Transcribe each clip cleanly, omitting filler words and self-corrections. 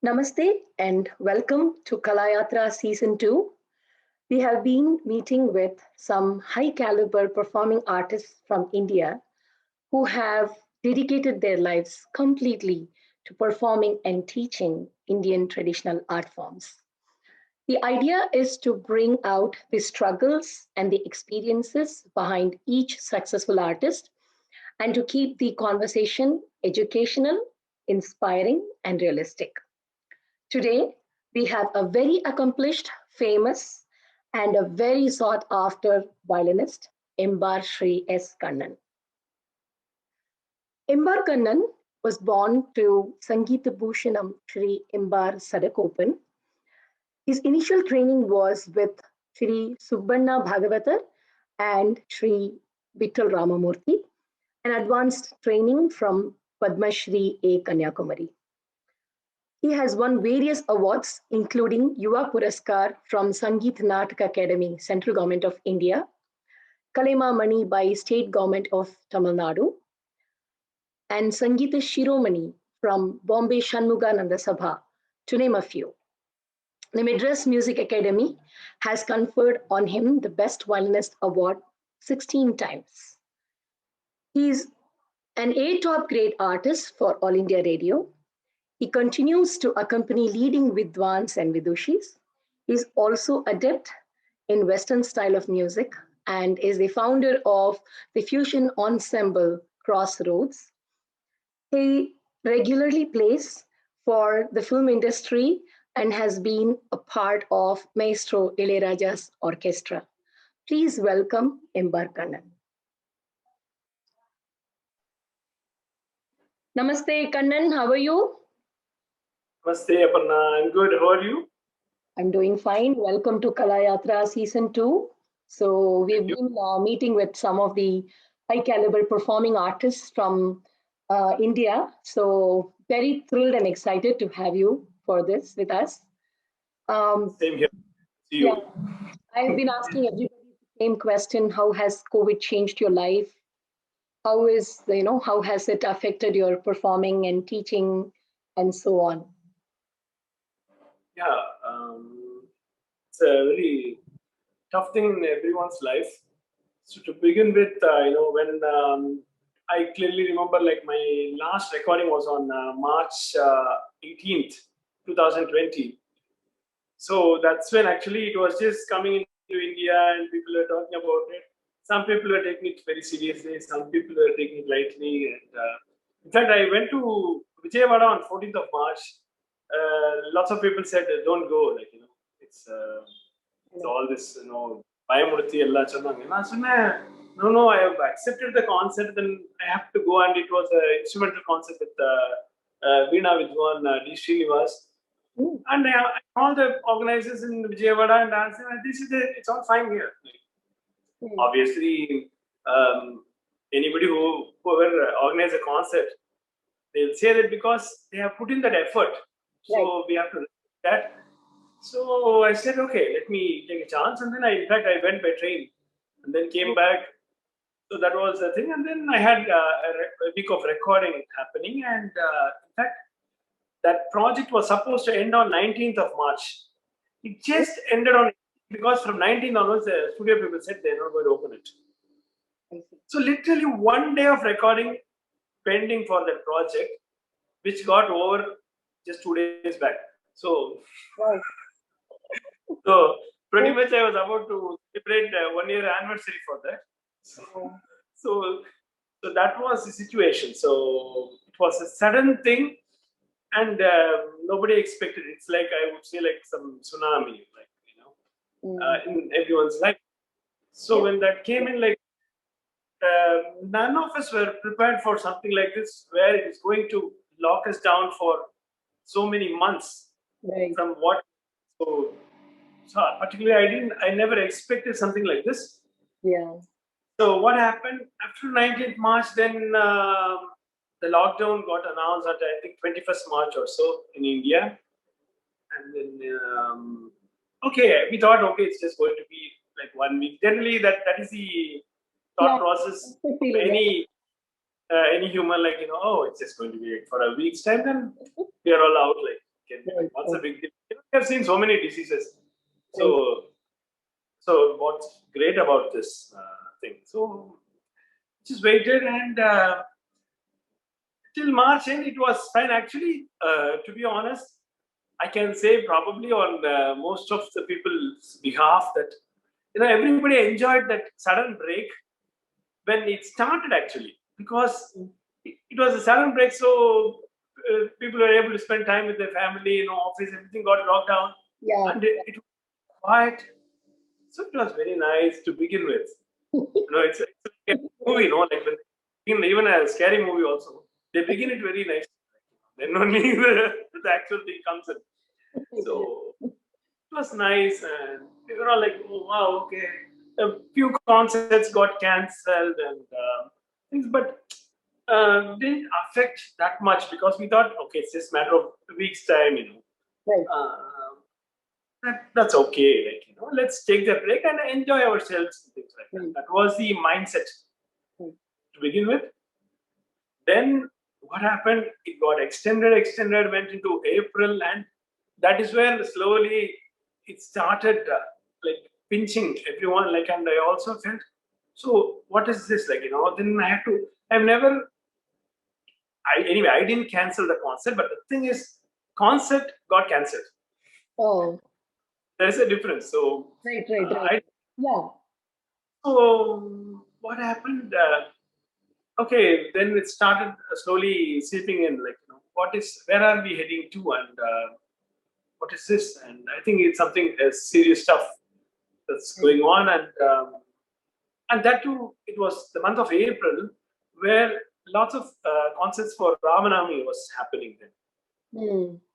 Namaste and welcome to yAtrA Season 2. We have been meeting with some high caliber performing artists from India who have dedicated their lives completely to performing and teaching Indian traditional art forms. The idea is to bring out the struggles and the experiences behind each successful artist and to keep the conversation educational, inspiring, and realistic. Today, we have a very accomplished, famous, and a very sought after violinist, Embar Shri S. Kannan. Embar Kannan was born to Sangeeta Bhushanam Shri Embar Sadakopan. His initial training was with Shri Subbanna Bhagavatar and Shri Vittal Ramamurthy, and advanced training from Padma Shri A. Kanyakumari. He has won various awards, including Yuva Puraskar from Sangeet Natak Academy, Central Government of India, Kalema Mani by State Government of Tamil Nadu, and Sangeeta Shiromani from Bombay Shanmugananda Sabha, to name a few. The Madras Music Academy has conferred on him the Best Violinist Award 16 times. He is an A top grade artist for All India Radio. He continues to accompany leading Vidwans and Vidushis. He is also adept in Western style of music and is the founder of the fusion ensemble Crossroads. He regularly plays for the film industry and has been a part of Maestro Ilayaraja's orchestra. Please welcome Embar Kannan. Namaste, Kannan. How are you? Namaste, Aparna. I'm good. How are you? I'm doing fine. Welcome to yAtrA Season 2. So we've been meeting with some of the high caliber performing artists from India. So very thrilled and excited to have you for this with us. Same here. See you. Yeah, I've been asking everybody the same question. How has COVID changed your life? How has it affected your performing and teaching and so on? Yeah, it's a very tough thing in everyone's life. So to begin with, when I clearly remember, like my last recording was on March 18th, 2020. So that's when actually it was just coming into India and people are talking about it. Some people are taking it very seriously. Some people are taking it lightly. And in fact, I went to Vijayawada on 14th of March. Lots of people said, "Don't go." It's all this, Bayamurthy ella sonnanga. Na sonna, no, I have accepted the concept, and I have to go. And it was an instrumental concert with Veena Vidwan D. Srinivas. And all the organizers in Vijayawada and dancing, and it's all fine here. Obviously, anybody whoever organize a concert, they'll say that because they have put in that effort. So we have to respect that. So I said, okay, let me take a chance. And then I went by train and then came back. So that was the thing. And then I had a week of recording happening. And in fact, that project was supposed to end on 19th of March. It just ended on, because from 19th onwards, the studio people said they're not going to open it. So literally 1 day of recording pending for that project, which got over just 2 days back. So, so pretty much I was about to celebrate 1 year anniversary for that. So that was the situation. So it was a sudden thing. And nobody expected it. It's like, I would say, like some tsunami, in everyone's life. So when that came in, like none of us were prepared for something like this, where it is going to lock us down for so many months. Right. From what? So particularly, I never expected something like this. Yeah. So what happened after 19th March? Then the lockdown got announced at, I think, 21st March or so in India. And then, okay, we thought, okay, it's just going to be like 1 week. Generally, that is the thought process of any human, like, oh, it's just going to be for a week's time, then we are all out, like, can be like, what's a big deal? You know, we have seen so many diseases. So what's great about this thing? So just waited and till March end it was fine. Actually, to be honest, I can say probably on most of the people's behalf that everybody enjoyed that sudden break when it started actually, because it was a sudden break, so people were able to spend time with their family, office, everything got locked down, and it was quiet. So it was very nice to begin with. It's like a movie, like even a scary movie also. They begin it very nice. Then only the actual thing comes in. So it was nice, and we were all like, oh, wow, okay. A few concerts got cancelled and things, but didn't affect that much because we thought, okay, it's just a matter of a week's time, Right. That's okay. Let's take the break and enjoy ourselves and things like that. That was the mindset to begin with. Then what happened? It got extended, went into April, and that is where slowly it started like pinching everyone. And I also felt, so what is this like? Then I had to. I've never. Anyway, I didn't cancel the concert, but the thing is, concert got cancelled. Oh. There is a difference. So right. Yeah. So what happened? Okay, then it started slowly seeping in. Where are we heading to, and what is this? And I think it's something serious stuff that's going on, and that too. It was the month of April, where lots of concerts for Ramanami was happening then.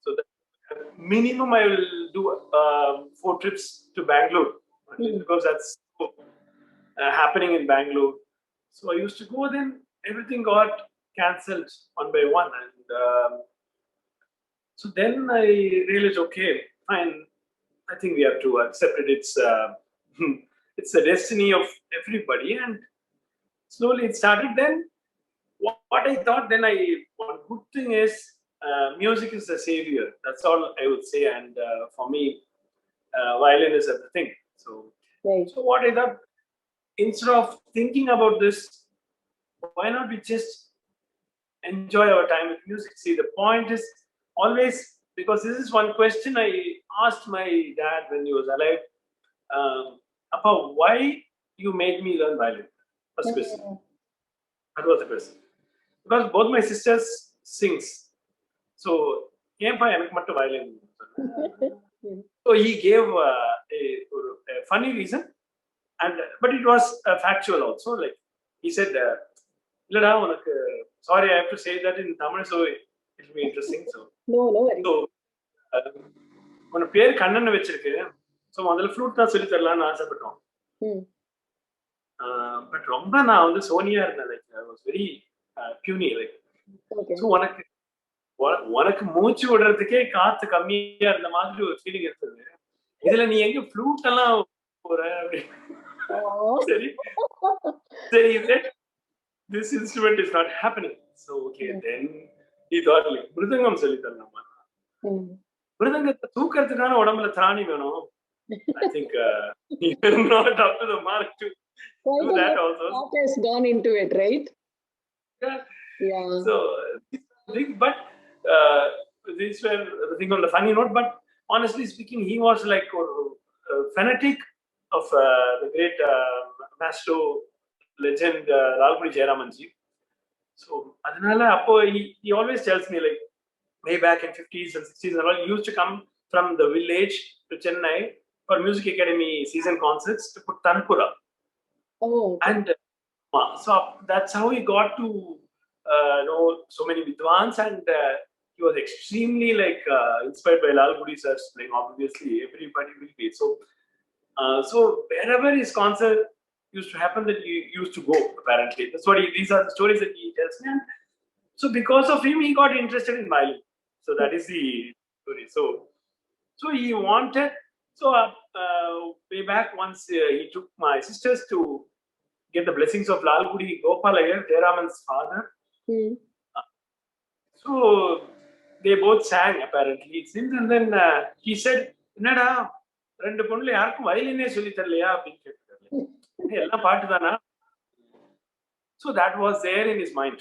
So the minimum I will do 4 trips to Bangalore, because that's happening in Bangalore. So I used to go. Then everything got cancelled one by one, and so then I realized, okay, fine. I think we have to accept it. It's it's the destiny of everybody, and slowly it started. Then what I thought, one good thing is music is the savior. That's all I would say. And for me, violin is everything. So what I thought, instead of thinking about this, why not we just enjoy our time with music? See, the point is always, because this is one question I asked my dad when he was alive. Appa, why you made me learn violin? First question. That was the question. Because both my sisters sings. So, violin. So he gave a funny reason, but it was factual also. Like he said, sorry, I have to say that in Tamil, so it will be interesting. So, no உன பேர் கண்ணன் வச்சிருக்கு. So முதல்ல flute தான் சொல்லி தரலாம்னு ஆசைப்பட்டோம். But ரொம்ப நான் சோனியா இருந்தேன். I was very பியூனி. So உனக்கு மூச்சு விடுறதுக்கே காத்து கம்மியா இருந்த மாதிரி ஒரு ஃபீலிங் இருந்தது. இதுல நீ எங்க ஃப்ளூட் எல்லாம் போற? சரி this instrument is not happening. So okay, then he thought மிருதங்கம் சொல்லி தரலாமா? மிருதங்கத்தை தூக்கிறதுக்கான உடம்புல திராணி வேணும். I think you're not up to the mark to do that also. What has gone into it, right? Yeah. So, but these were the thing on the funny note. But honestly speaking, he was like a fanatic of the great maestro legend Lalpudi Jayaramanji. So, adanala appo he always tells me, like, way back in 50s and 60s and all, he used to come from the village to Chennai for Music Academy season concerts to put Tanpura. And so that's how he got to know so many Vidwans, and he was extremely inspired by Lalpudi sir's playing. Obviously, everybody will be. So wherever his concert used to happen, that he used to go, apparently. That's what these are the stories that he tells me. And so because of him, he got interested in violin. So that is the story. So he wanted, way back once he took my sisters to get the blessings of Lalpudi Gopal Iyer, Jayaraman's father. So they both sang apparently it seems, and then he said, "Nada, rendu ponnula yarku violin solli tharalaya appdi kettaru. Ella paatu dana." So that was there in his mind,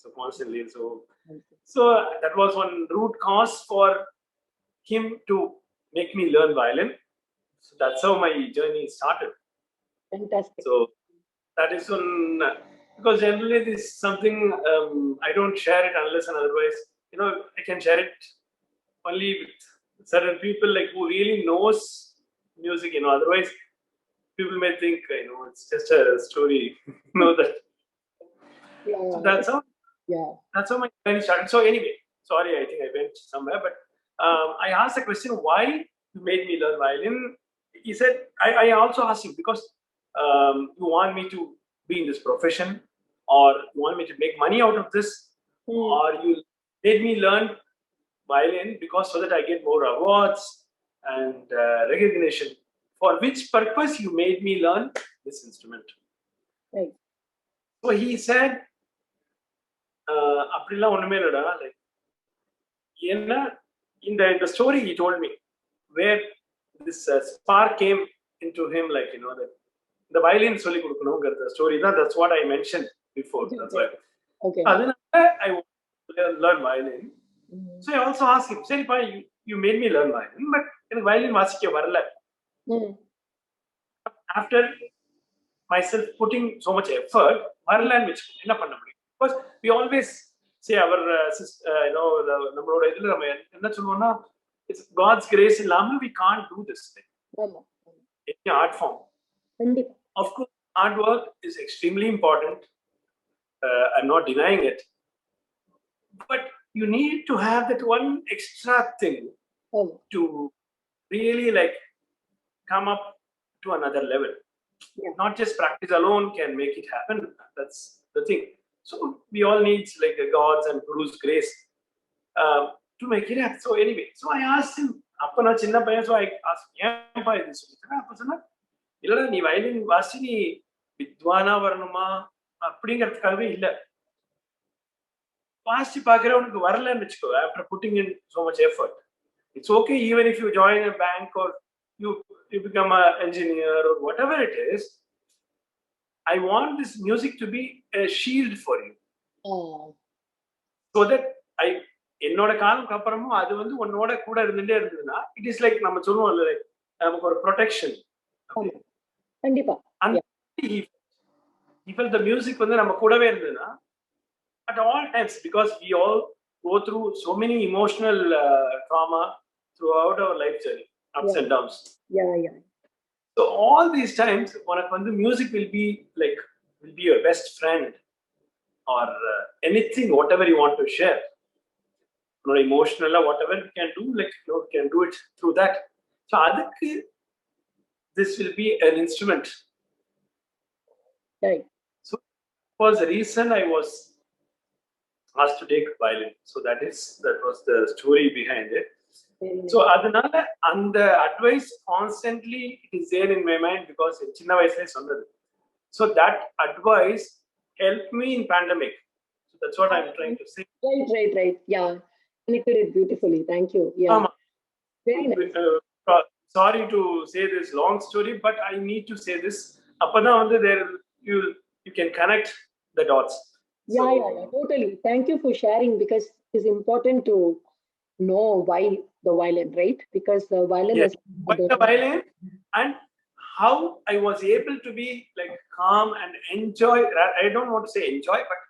so constantly. So that was one root cause for him to make me learn violin. So that's how my journey started. Fantastic. So that is one, because generally this is something I don't share it unless and otherwise. I can share it only with certain people like who really knows music. Otherwise people may think it's just a story. That. Yeah. So that's how. Yeah. That's how my journey started. So anyway, sorry, I think I went somewhere, but I asked the question, why you made me learn violin? He said, I also asked him because you want me to be in this profession, or you want me to make money out of this, or you made me learn violin because so that I get more awards and recognition. For which purpose you made me learn this instrument? Right. So he said, அப்படிலாம் ஒண்ணுமே இல்லடா, like ஏன்னா இந்த story he told me where this spark came into him, like that the violin சொல்லி கொடுக்கணும்ங்கற story தான். That's what I mentioned before. That's why. Okay. அதனால I learn violin. So I also asked him, சரிப்பா, you made me learn violin, but எனக்கு violin வாசிக்க வரல. After myself putting so much effort, வரலன்னு வெச்சுக்கோ, என்ன பண்ண முடியும்? Because we always say our நம்மளோட இதுல நம்ம என்ன சொல்லுவோம்னா, it's God's grace இல்லாம we can't do this thing. Any art form. Of course, hard work is extremely important. I'm not denying it. But you need to have that one extra thing to really come up to another level. Yeah. Not just practice alone can make it happen. That's the thing. So we all need God's and Guru's grace to make it happen. So anyway, so I asked him, appa na chinna paiyan, so I asked, "Yenpa idu solithana?" Appa sonna, "Illa nee violin vaasi nee vidwana varanuma அப்படிங்கிறதுக்காகவே இல்ல, வாசி பார்க்கற உனக்கு வரலன்னு வெச்சுக்கோ, after putting in so much effort, it's okay even if you join a bank or you become an engineer or whatever it is. I want this music to be a shield for you. So that என்னோட காலுக்கு அப்புறமும் அது வந்து உன்னோட கூட இருந்துட்டே இருந்ததுன்னா, it is like நம்ம சொல்லுவோம்ல, லைக் நமக்கு ஒரு ப்ரொடெக்ஷன். கண்டிப்பா. Even the music வந்து நம்ம கூடவே இருந்ததுன்னா, at all times, because we all go through so many emotional trauma throughout our life journey, ups and downs. Yeah. So all these times, when music will be your best friend, or anything, whatever you want to share, emotional, whatever you can do, you can do it through that. So adukku this will be an instrument. Right. So for the reason I was asked to take violin. So that was the story behind it. So adanala and the advice constantly it is there in my mind because chinna vayasile sonnadu. So that advice helped me in pandemic. So that's what I'm trying to say. Right. Yeah, connected it beautifully. Thank you. Yeah. Very nice. Sorry to say this long story, but I need to say this. Appada vandu there you can connect the dots. Yeah, totally. Thank you for sharing, because it's important to know why the violin, right? Because the violin is the violin, and how I was able to be calm and enjoy. I don't want to say enjoy, but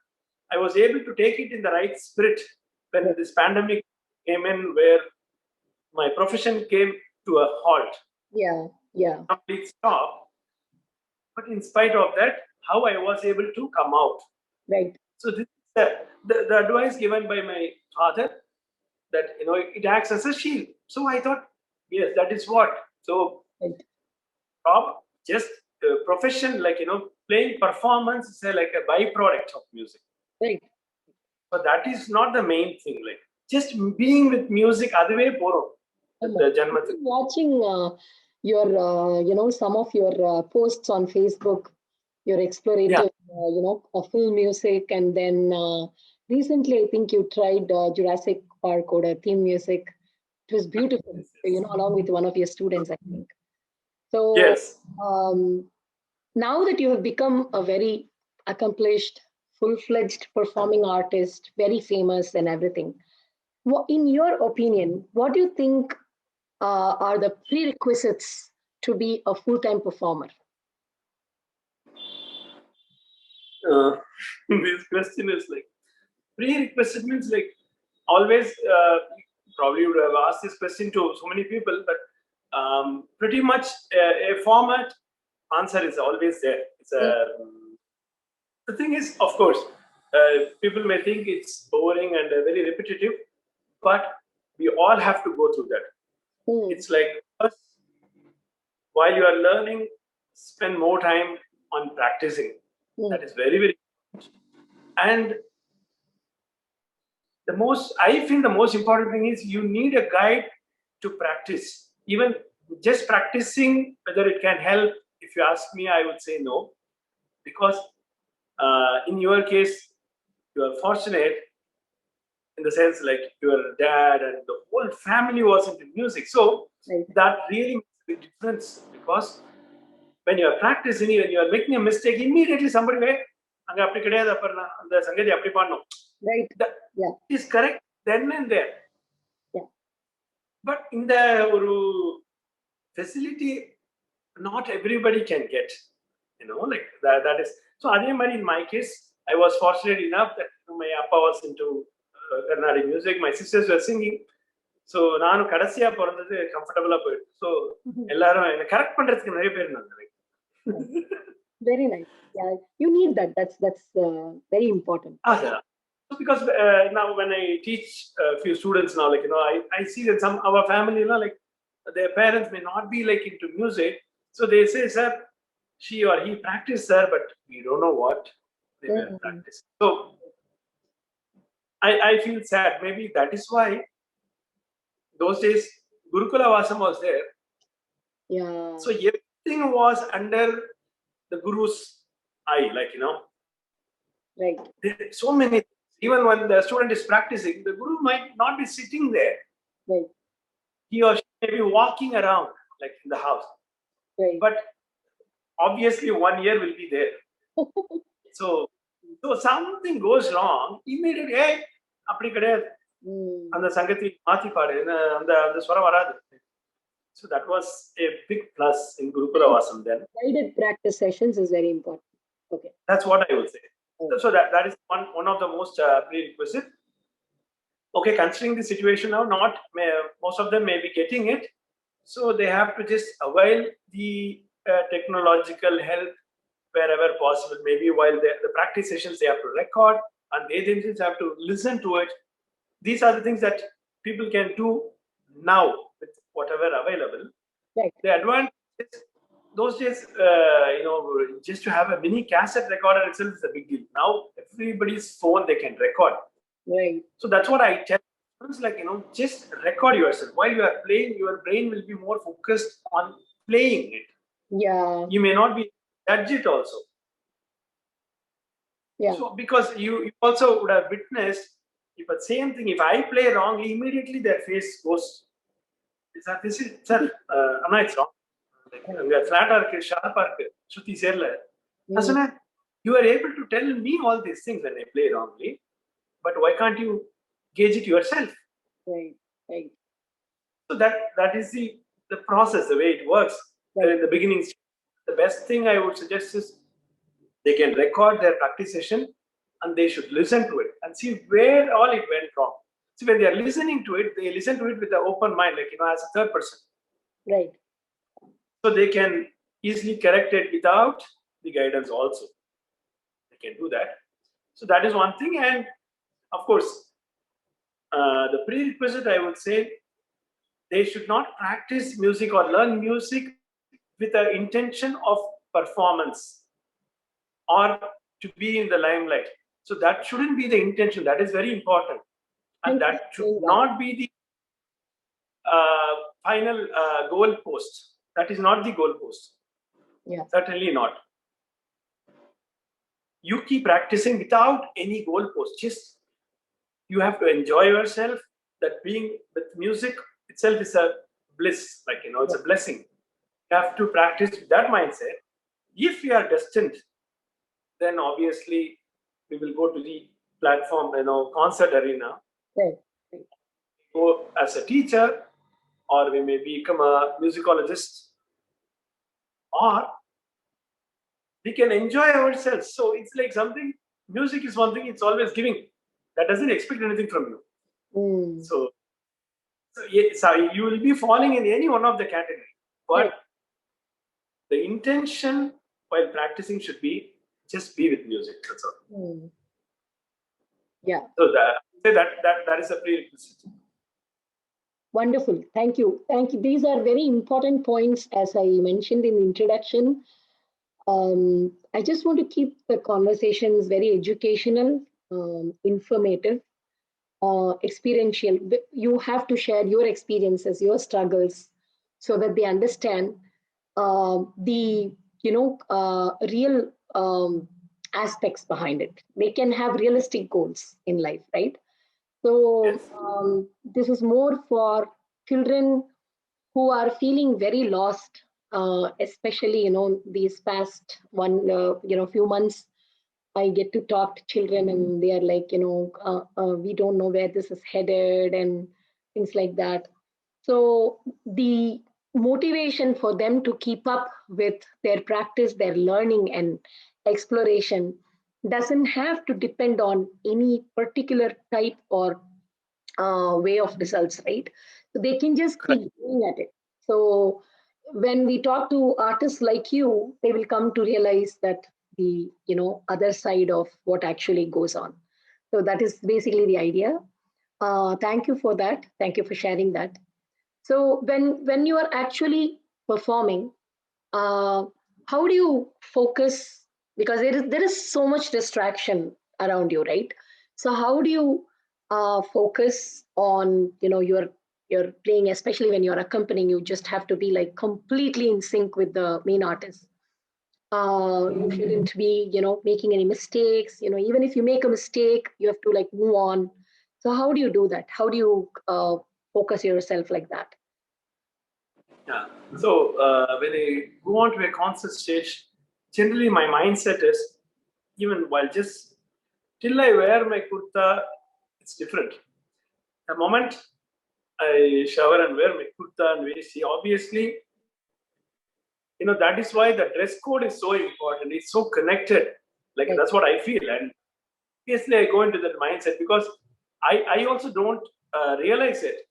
I was able to take it in the right spirit when this pandemic came in, where my profession came to a halt. Yeah. Complete stop. But in spite of that, how I was able to come out. Right. So this is the advice given by my father, that it acts as a shield. So I thought, yes, that is what. So just profession, playing performance is like a byproduct of music. Right. But that is not the main thing. Just being with music, aduve porum. The janmathil. Watching your some of your posts on Facebook, your explorative film music, and then recently I think you tried Jurassic barcode, theme music. It was beautiful, along with one of your students, I think. So Yes. Now that you have become a very accomplished, full-fledged performing artist, very famous and everything, in your opinion, what do you think are the prerequisites to be a full-time performer? This question is like prerequisite means like always. Probably would have asked this question to so many people, but pretty much a format answer is always there. It's the thing is, of course, people may think it's boring and very repetitive, but we all have to go through that. It's like first, while you are learning, spend more time on practicing. That is very, very important. And I feel the most important thing is you need a guide to practice. Even just practicing, whether it can help, if you ask me, I would say no. Because in your case, you are fortunate in the sense like your dad and the whole family was into music. So that really makes a big difference, because when you are practicing, when you are making a mistake, immediately somebody will right. That is correct then and there. Yeah. But in the facility, not everybody can get, like that is. So in my case, I was fortunate enough that my appa was into Carnatic music, my sisters were singing. So நானு கடைசியா பிறந்தது கம்ஃபர்டபுளா போயிடுச்சு. So எல்லாரும் என்ன correct பண்றதுக்கு நிறைய பேர் இருந்தாங்க. Very nice. Yeah, you need that. That's very important. So because now when I teach a few students now, like I see that some our family, like their parents may not be like into music, so they say, "Sir, she or he practice, sir, but we don't know what they were practicing." So I feel sad. Maybe that is why those days Gurukula Vasam was there. Yeah. So everything was under the Guru's eye, like Right. So many. Even when the student is practicing, the Guru might not be sitting there. Right. He or she may be walking around, like in the house. Right. But obviously, 1 year will be there. So something goes wrong, immediately, hey, அப்படி கிடையாது. அந்த சங்கத்தி மாத்தி பாடு, அந்த ஸ்வரம் வராது. So that was a big plus in Gurukula Vasam then. Guided practice sessions is very important. Okay. That's what I would say. So that is one of the most prerequisite. Okay, considering the situation now, most of them may be getting it, so they have to just avail the technological help wherever possible. Maybe while the practice sessions, they have to record, and they themselves have to listen to it. These are the things that people can do now with whatever available. Right. The advantage is, those days, just to have a mini cassette recorder itself is a big deal. Now everybody's phone, they can record. Right. So that's what I tell students, like just record yourself while you are playing. Your brain will be more focused on playing it. Yeah. You may not be judge it also. Yeah. So because you also would have witnessed, if the same thing, if I play wrongly, immediately their face goes. This is sir, Anna, it's wrong. Flat or sharp or Shruti Serla. You are able to tell me all these things when I play wrongly, but why can't you gauge it yourself? Right. Right. So that is the process, the way it works. Right. In the beginning, the best thing I would suggest is they can record their practice session and they should listen to it and see where all it went wrong. So when they are listening to it, they listen to it with an open mind, like as a third person. Right. So they can easily correct it without the guidance also. They can do that. So that is one thing. And of course, the prerequisite, I would say, they should not practice music or learn music with the intention of performance or to be in the limelight. So that shouldn't be the intention. That is very important. And that should not be the final goal post. That is not the goal post. Yeah. Certainly not. You keep practicing without any goal post. Just you have to enjoy yourself. that being with music itself is a bliss, like, it's a blessing. You have to practice with that mindset. If we are destined, then obviously we will go to the platform, concert arena, Right. go as a teacher, or we may become a musicologist, or we can enjoy ourselves. So it's like something, music is one thing, it's always giving. That doesn't expect anything from you. Mm. So you will be falling in any one of the category. But the intention while practicing should be just be with music. That's all. Mm. Yeah. So that is a prerequisite. Wonderful. Thank you. Thank you. These are very important points, as I mentioned in the introduction. I just want to keep the conversations very educational, informative, experiential. You have to share your experiences, your struggles, so that they understand the real aspects behind it. They can have realistic goals in life, right? So Yes. this is more for children who are feeling very lost, especially these past few months. I get to talk to children, and they are like, we don't know where this is headed, and things like that. So the motivation for them to keep up with their practice, their learning, and exploration doesn't have to depend on any particular type or way of results, right? So they can just Correct. keep going at it. So when we talk to artists like you, they will come to realize that the other side of what actually goes on. So that is basically the idea. Thank you for that. Thank you for sharing that. So when you are actually performing, uh, how do you focus? Because there is so much distraction around you, right? So how do you focus on your playing, especially when you're accompanying? You just have to be like completely in sync with the main artist. You shouldn't be making any mistakes. Even if you make a mistake, you have to like move on. So how do you do that? How do you focus yourself like that? Yeah. So when I go on to a concert stage, generally my mindset is, even while just till I wear my kurta, it's different. The moment I shower and wear my kurta and vesti, obviously, that is why the dress code is so important. It's so connected. Like, Right. that's what I feel. And obviously, I go into that mindset because I also don't realize it.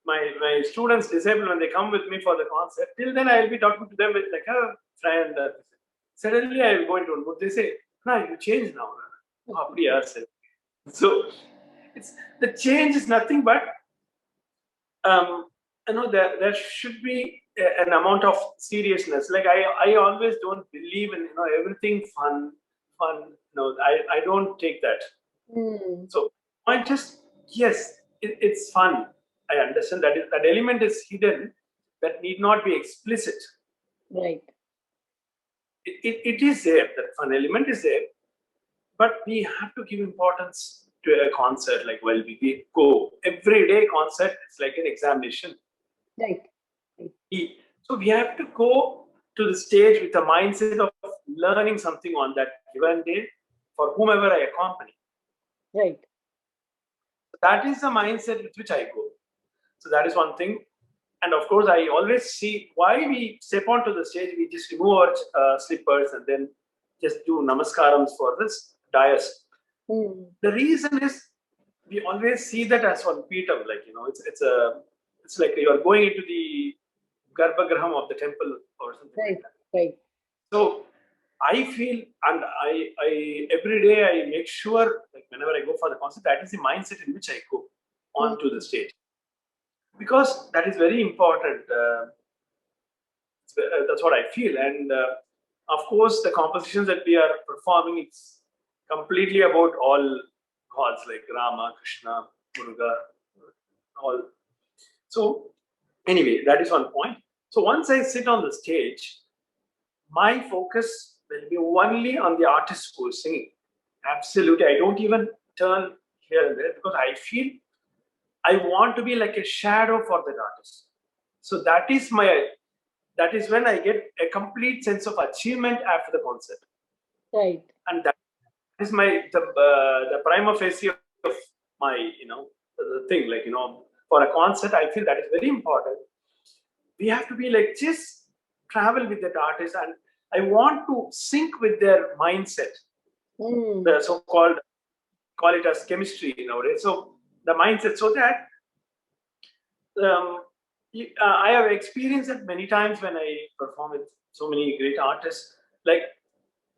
My students disabled, when they come with me for the concert, till then I'll be talking to them with like a friend. Suddenly I will go into one mood. They say, "No, you changed now." Apdiya, sir. So it's the change is nothing but there should be an amount of seriousness. Like, I always don't believe in everything fun. No, I don't take that. Hmm. So I just, yes, it's fun. I understand that element is hidden, that need not be explicit. Right. It is there. That fun element is there, but we have to give importance to a concert. Like, while we go everyday concert, it's like an examination. Right. Right. So we have to go to the stage with a mindset of learning something on that given day for whomever I accompany. Right. That is the mindset with which I go. So that is one thing. And of course, I always see why we step onto the stage, we just remove our slippers and then just do namaskarams for this dais. Hmm. The reason is, we always see that as one peetam, like, it's like you are going into the garbhagraham of the temple or something Right. like that. Right. So I feel, and I every day I make sure, like, whenever I go for the concert, that is the mindset in which I go onto the Hmm. stage, because that is very important. That's what I feel, and of course, the compositions that we are performing, it's completely about all gods like Rama, Krishna, Muruga, all. So anyway, that is one point. So once I sit on the stage, my focus will be only on the artist who is singing. Absolutely, I don't even turn here and there, because I feel I want to be like a shadow for that artist. So that is when I get a complete sense of achievement after the concert. Right. And that is the prima facie of my, the thing, like, for a concert, I feel that is very important. We have to be like, just travel with that artist, and I want to sync with their mindset, the so-called, call it as chemistry nowadays. So the mindset, so that I have experienced it many times when I perform with so many great artists. Like,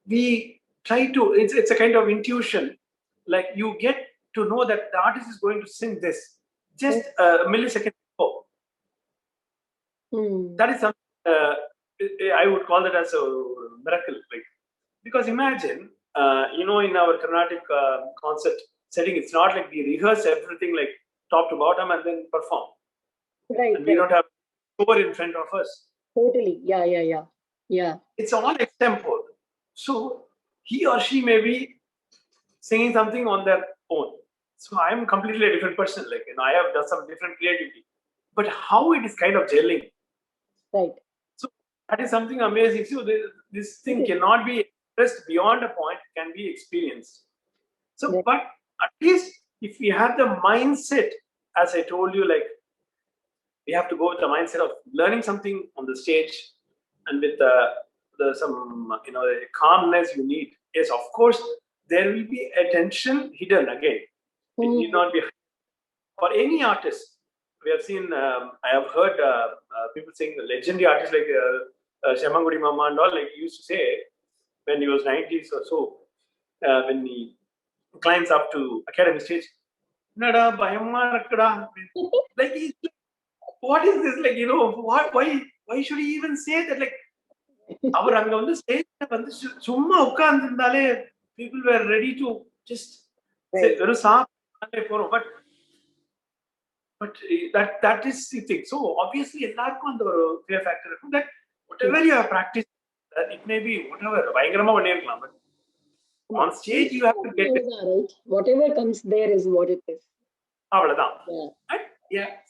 we try to, it's a kind of intuition. Like, you get to know that the artist is going to sing this just a millisecond before. That is something I would call that as a miracle. Like, because imagine, in our Carnatic concert setting, it's not like we rehearse everything like top to bottom and then perform. Right. And we don't have score in front of us. Totally. Yeah. It's all extempore. So he or she may be singing something on their own. So I'm completely a different person. Like, I have done some different creativity. But how it is kind of gelling. Right. So that is something amazing. So this thing cannot be expressed beyond a point, can be experienced. So, but at least if we have the mindset, as I told you, like, we have to go with the mindset of learning something on the stage, and with some the calmness you need. Yes, of course, there will be a tension hidden again. It need not be for any artist. We have seen. I have heard people saying the legendary artists like Shemangudi Mama and all, like, used to say when he was 90s or so, when he climbs up to academy stage, "Nada bayamma irukuda." Like, what is this? Like, why should he even say that? Like, அவர் அங்க வந்து ஸ்டேஜ்ல வந்து சும்மா உட்கார்ந்து இருந்தாலே people were ready to just வெறும் சாப்பிட்டு போறோம். But that is the thing. So obviously எல்லாருக்கும் அந்த ஒரு fear factor இருக்கும். That whatever you have practiced, it may be whatever பயங்கரமா பண்ணிருக்கலாம், but on stage you have to get it. Right. Whatever comes there is what it is. அவ்வளவுதான்.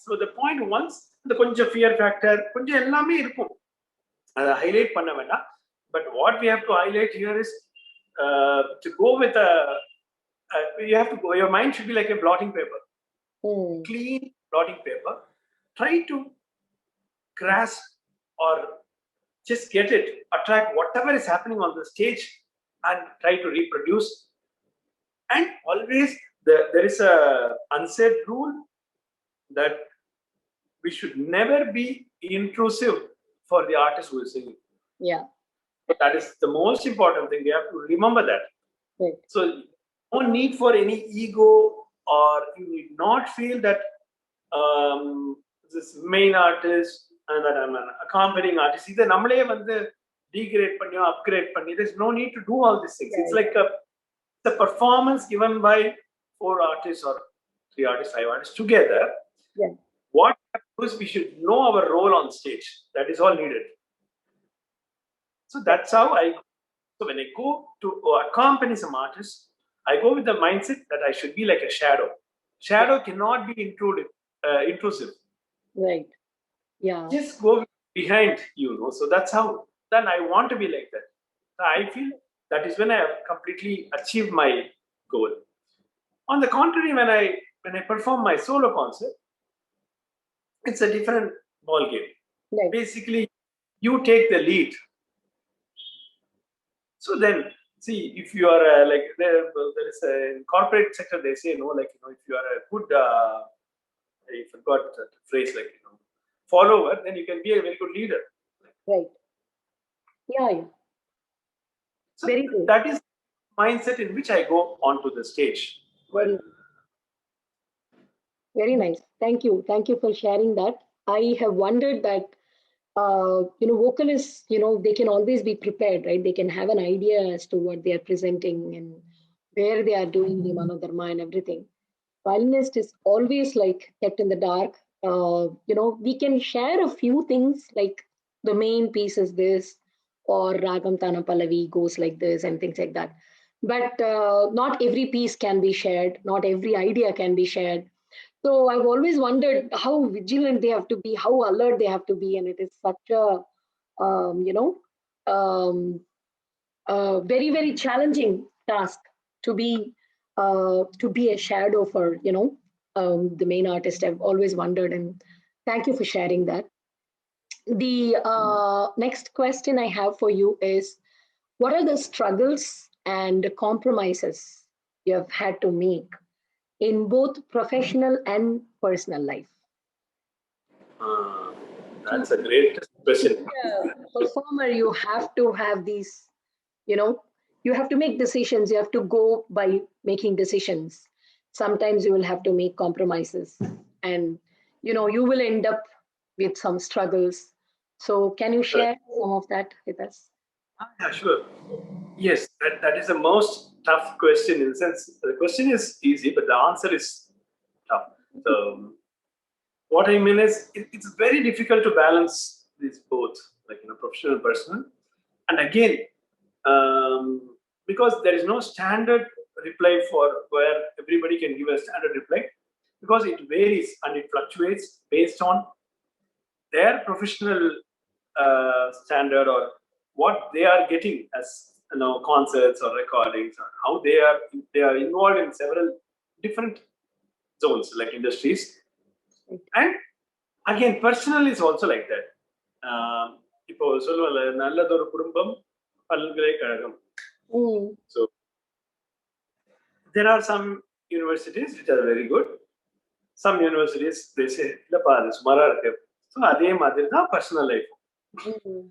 So the point, once the கொஞ்சம் fear factor கொஞ்சம் எல்லாமே இருக்கும், அதை highlight பண்ண வேண்டாம். But what we have to highlight here is to go with you have to go, your mind should be like a blotting paper, clean blotting paper. Try to grasp or just get it, attract whatever is happening on the stage and try to reproduce. And always there is a unsaid rule that we should never be intrusive for the artist who is singing. Yeah. That is the most important thing. We have to remember that. Right. So no need for any ego, or you need not feel that this main artist and that I'm an accompanying artist. Either namale vandu degrade panniyo, upgrade panni. There's no need to do all these things. Right. It's like the performance given by 4 artists or 3 artists, 5 artists together. Yeah. What happens, we should know our role on stage. That is all needed. So that's how so when I go to accompany some artists, I go with the mindset that I should be like a shadow. Shadow cannot be intrusive. Right. Yeah. Just go behind, So that's how, then I want to be like that. I feel that is when I have completely achieved my goal. On the contrary, when I perform my solo concert, it's a different ball game. Right. Basically, you take the lead. So then, see, if you are like, there is a corporate sector, they say, like, if you are a good, I forgot the phrase, like, follower, then you can be a very good leader. Right. Yeah. So very good. That is mindset in which I go onto the stage. Very nice. Thank you for sharing that. I have wondered that vocalists, they can always be prepared, right? They can have an idea as to what they are presenting and where they are doing the manodharma and everything. Violinist is always like kept in the dark. We can share a few things, like the main piece is this, or Ragam Tana Pallavi goes like this and things like that. But not every piece can be shared. Not every idea can be shared. So I've always wondered how vigilant they have to be, how alert they have to be, and it is such a you know um, very very challenging task to be a shadow for the main artist. I've always wondered, and thank you for sharing that. The next question I have for you is, what are the struggles and compromises you have had to make in both professional and personal life? Uh, To that's a great question. be a performer, you have to have these, you know, you have to make decisions. You have to go by making decisions. Sometimes you will have to make compromises, and you will end up with some struggles. So, can you Correct. share some of that with us? Yeah, sure. Yes, that is the most tough question, in the sense the question is easy, but the answer is tough. So what I mean is, it's very difficult to balance these both, like professional and personal. And again, because there is no standard reply for where everybody can give a standard reply, because it varies and it fluctuates based on their professional standard, or what they are getting as concerts or recordings, or how they are involved in several different zones like industries. And again, personal is also like that. இப்போ சொல்லுவல நல்லதொரு குடும்பம் பல்கலைக்கழகம். Mm, So there are some universities which are very good. Some universities they say இல்லப்பா அது சுமாரா இருக்கு. So அதே மாதிரி தான் personal life. mm,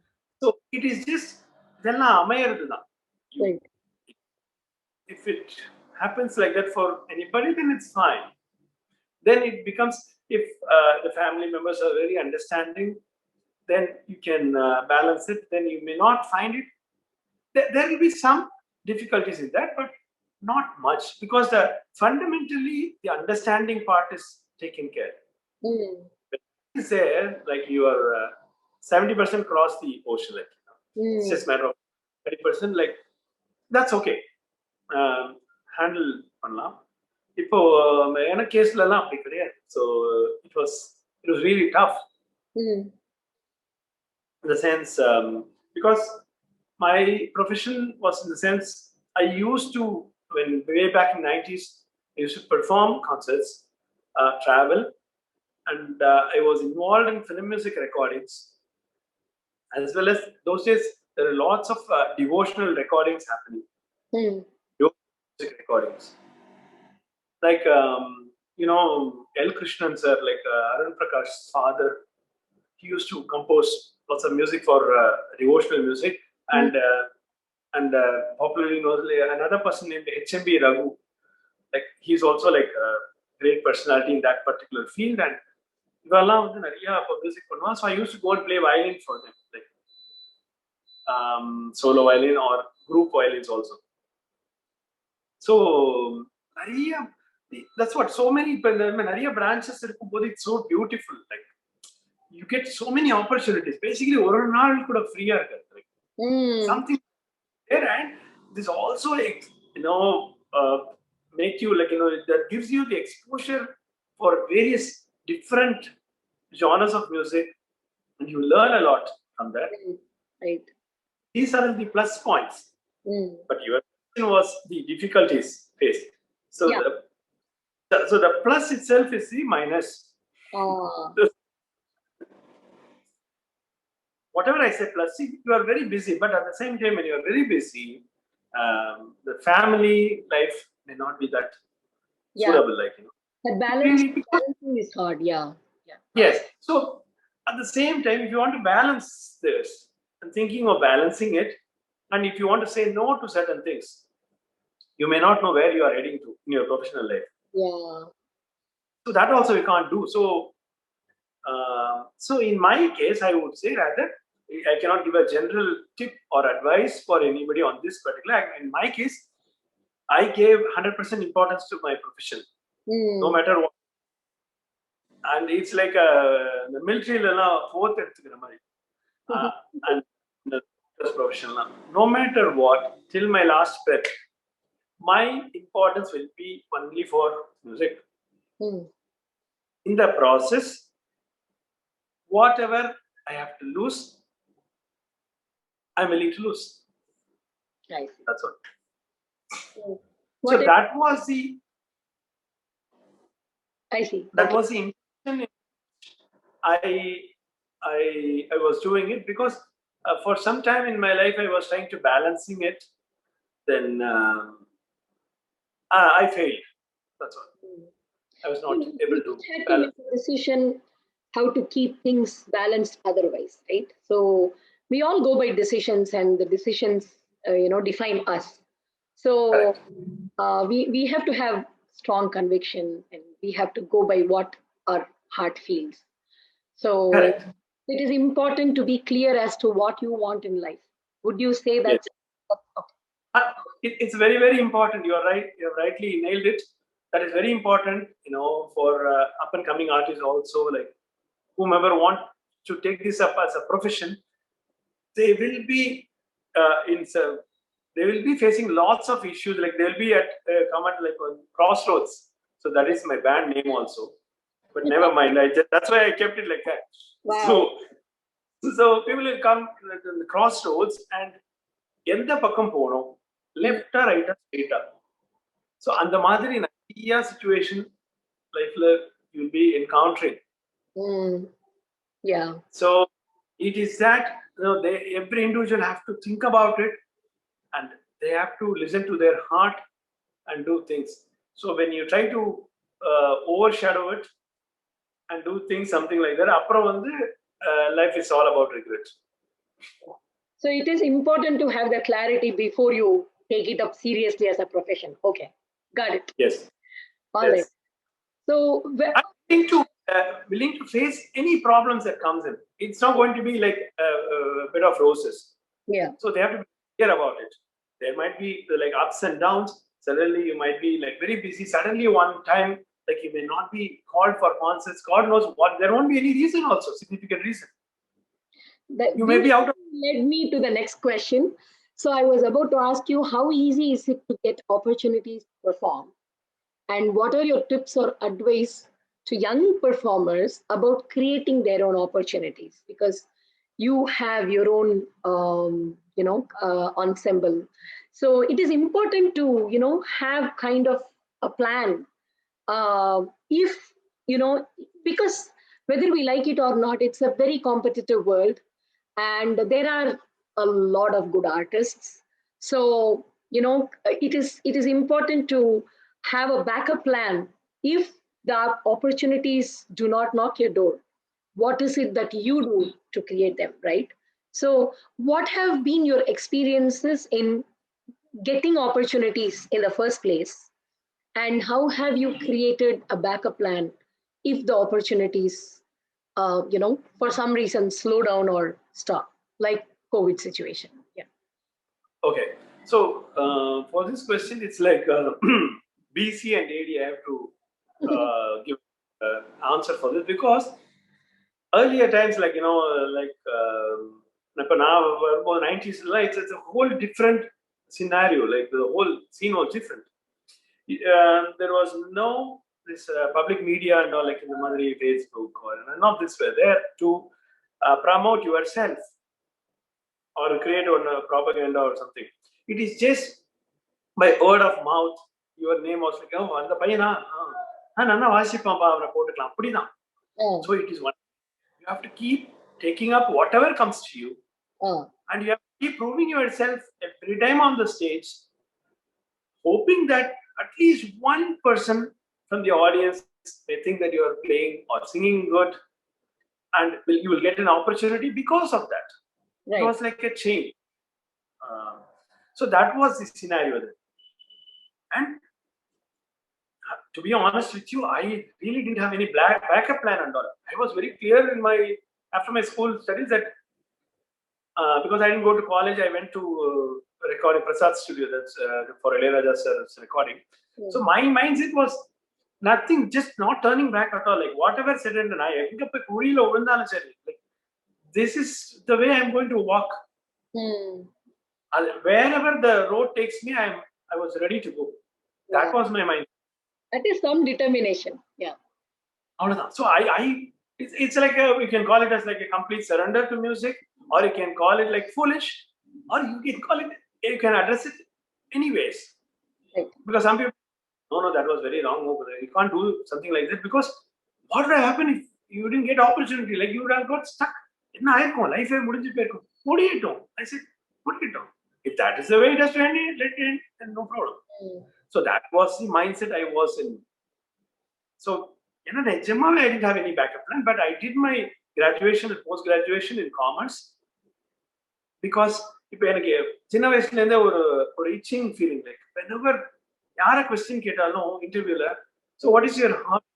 So it is just இதெல்லாம் அமையறது தான். You, right. if it happens like that for anybody, then it's fine. Then it becomes, if the family members are very understanding, then you can balance it. Then you may not find it. There will be some difficulties in that, but not much, because the fundamentally the understanding part is taken care. Mm, It's there, like you are 70% cross the ocean, like it's mm, just matter of 30%. Like that's okay. Handle பண்ணலாம். இப்போ எனக்கு கேஸ்லலாம் அப்படி கிடையாது. So it was really tough, mm, in the sense, because my profession was, in the sense, I used to, when way back in 90s, I used to perform concerts, travel, and I was involved in film music recordings, as well as those days there are lots of devotional recordings happening. mm, Music recordings, like L. Krishnan sir, like Arun Prakash's father, he used to compose lots of music for devotional music, mm, and popularly known, another person named HMB Raghu. Like he's also like a great personality in that particular field, and இவெல்லாம் வந்து நிறைய music பண்ணுவான். So I used to go and play violin for them, like solo violin or group violins also. So நிறைய, that's what, so many இப்போ நிறைய branches இருக்கும்போது it's so beautiful, like you get so many opportunities. Basically ஒரு நாள் கூட ஃப்ரீயா இருக்காது, like mm, something there. And this also make you, like that gives you the exposure for various different genres of music, and you learn a lot from that. right. These are the plus points, Mm, but your question was the difficulties faced. So yeah. the plus itself is the minus. Ah, Whatever I say plus, see, you are very busy, but at the same time, when you are very busy, the family life may not be that yeah. suitable, like But really, because, balancing is hard. Yeah. Yeah. yes. So at the same time, if you want to balance this, and thinking of balancing it, and if you want to say no to certain things, you may not know where you are heading to in your professional life. Yeah. So that also you can't do. So in my case, I would say, rather, I cannot give a general tip or advice for anybody on this particular. In my case, I gave 100% importance to my profession, no Mm, matter what. And it's like the military fourth எடுத்துக்கிற மாதிரி. And the profession, no matter what, till my last breath, my importance will be only for music. mm, in the process, whatever I have to lose, I'm willing to lose. I see. That's all. What So if, that was the I see. that Okay. was the intention. I I was doing it because for some time in my life I was trying to balancing it. Then I failed. That's all. I was not You able just to had to balance. make a decision how to keep things balanced otherwise, right? So we all go by decisions, and the decisions, define us. So Correct. we have to have strong conviction, and we have to go by what our heart feels. So Correct. it is important to be clear as to what you want in life. Would you say Yes. that's okay? It's very, very important. You're right. You've rightly nailed it. That is very important, for up and coming artists also, like whomever want to take this up as a profession, they will be in some, they will be facing lots of issues. Like they'll be at come at like on crossroads. So that is my band name also. But never mind. That's why I kept it like that. Wow. So so people will come to the crossroads and எந்த பக்கம் போகணும் லெஃப்டா ரைட்டா ஸ்ட்ரெயிட்டா so அந்த மாதிரி நிறைய situation லைஃப்ல you'll be encountering Mm, yeah. So it is that they every individual have to think about it and they have to listen to their heart and do things. So when you try to overshadow it and do things something like that அப்புறம் வந்து life is all about regret. So it is important to have the clarity before you take it up seriously as a profession. Okay, got it. Yes. All right. Yes. So I'm willing to face any problems that comes in. It's not going to be like a bit of roses. yeah, So they have to be clear about it. There might be like ups and downs. Suddenly you might be like very busy. Suddenly one time like you may not be called for concerts. God knows what. There won't be any reason also, significant reason. You may this be out of. led me to the next question. So I was about to ask you, how easy is it to get opportunities to perform? And what are your tips or advice to young performers about creating their own opportunities? Because you have your own, ensemble. So it is important to, have kind of a plan. If, because whether we like it or not, it's a very competitive world, and there are a lot of good artists. So it is important to have a backup plan. If the opportunities do not knock your door, what is it that you do to create them, right? So what have been your experiences in getting opportunities in the first place, and how have you created a backup plan if the opportunities for some reason slow down or stop, like COVID situation? Yeah. Okay. So for this question, it's like BC and AD. I have to give answer for this because earlier times, like இப்போ நான் வரும்போது 90s it's a whole different scenario. Like the whole scene was different. There was no this public media and all like in the Madri Facebook or not this way there to promote yourself or create on propaganda or something. It is just by word of mouth. Your name was like, oh, அந்த பையனா நல்லா வாசிப்பான்பா அவனை போட்டுக்கலாம் அப்படிதான். Oh, So it is one. You have to keep taking up whatever comes to you, oh, and you have to keep proving yourself every time on the stage, hoping that at least one person from the audience may think that you are playing or singing good, and you will get an opportunity because of that. It right. was like a chain. So that was the scenario then. And to be honest with you, I really didn't have any backup plan and all. I was very clear in my after my school studies that because I didn't go to college, I went to recording Prasad studio. That's for Ilayaraja's recording. Yeah. So my mindset was nothing, just not turning back at all. Like whatever said and I think like this is the way I'm going to walk. Hmm. Wherever the road takes me, I was ready to go. That Yeah. was my mind. That is some determination. Yeah. So it's like you can call it as like a complete surrender to music, or you can call it like foolish, or you can call it, you can address it anyways. Right. Because some people, no, that was very wrong. No, you can't do something like that, because what would have happened if you didn't get opportunity? Like you would have got stuck. Life I said, if that is the way it has to end, let it end, then no problem. So that was the mindset I was in. So, I didn't have any backup plan, but I did my graduation and post graduation in commerce, because இப்போ எனக்கு சின்ன வயசுல இருந்தே ஒரு itching feeling, like whenever யார question கேட்டாலும் இன்டர்வியூல, so what is your hobby?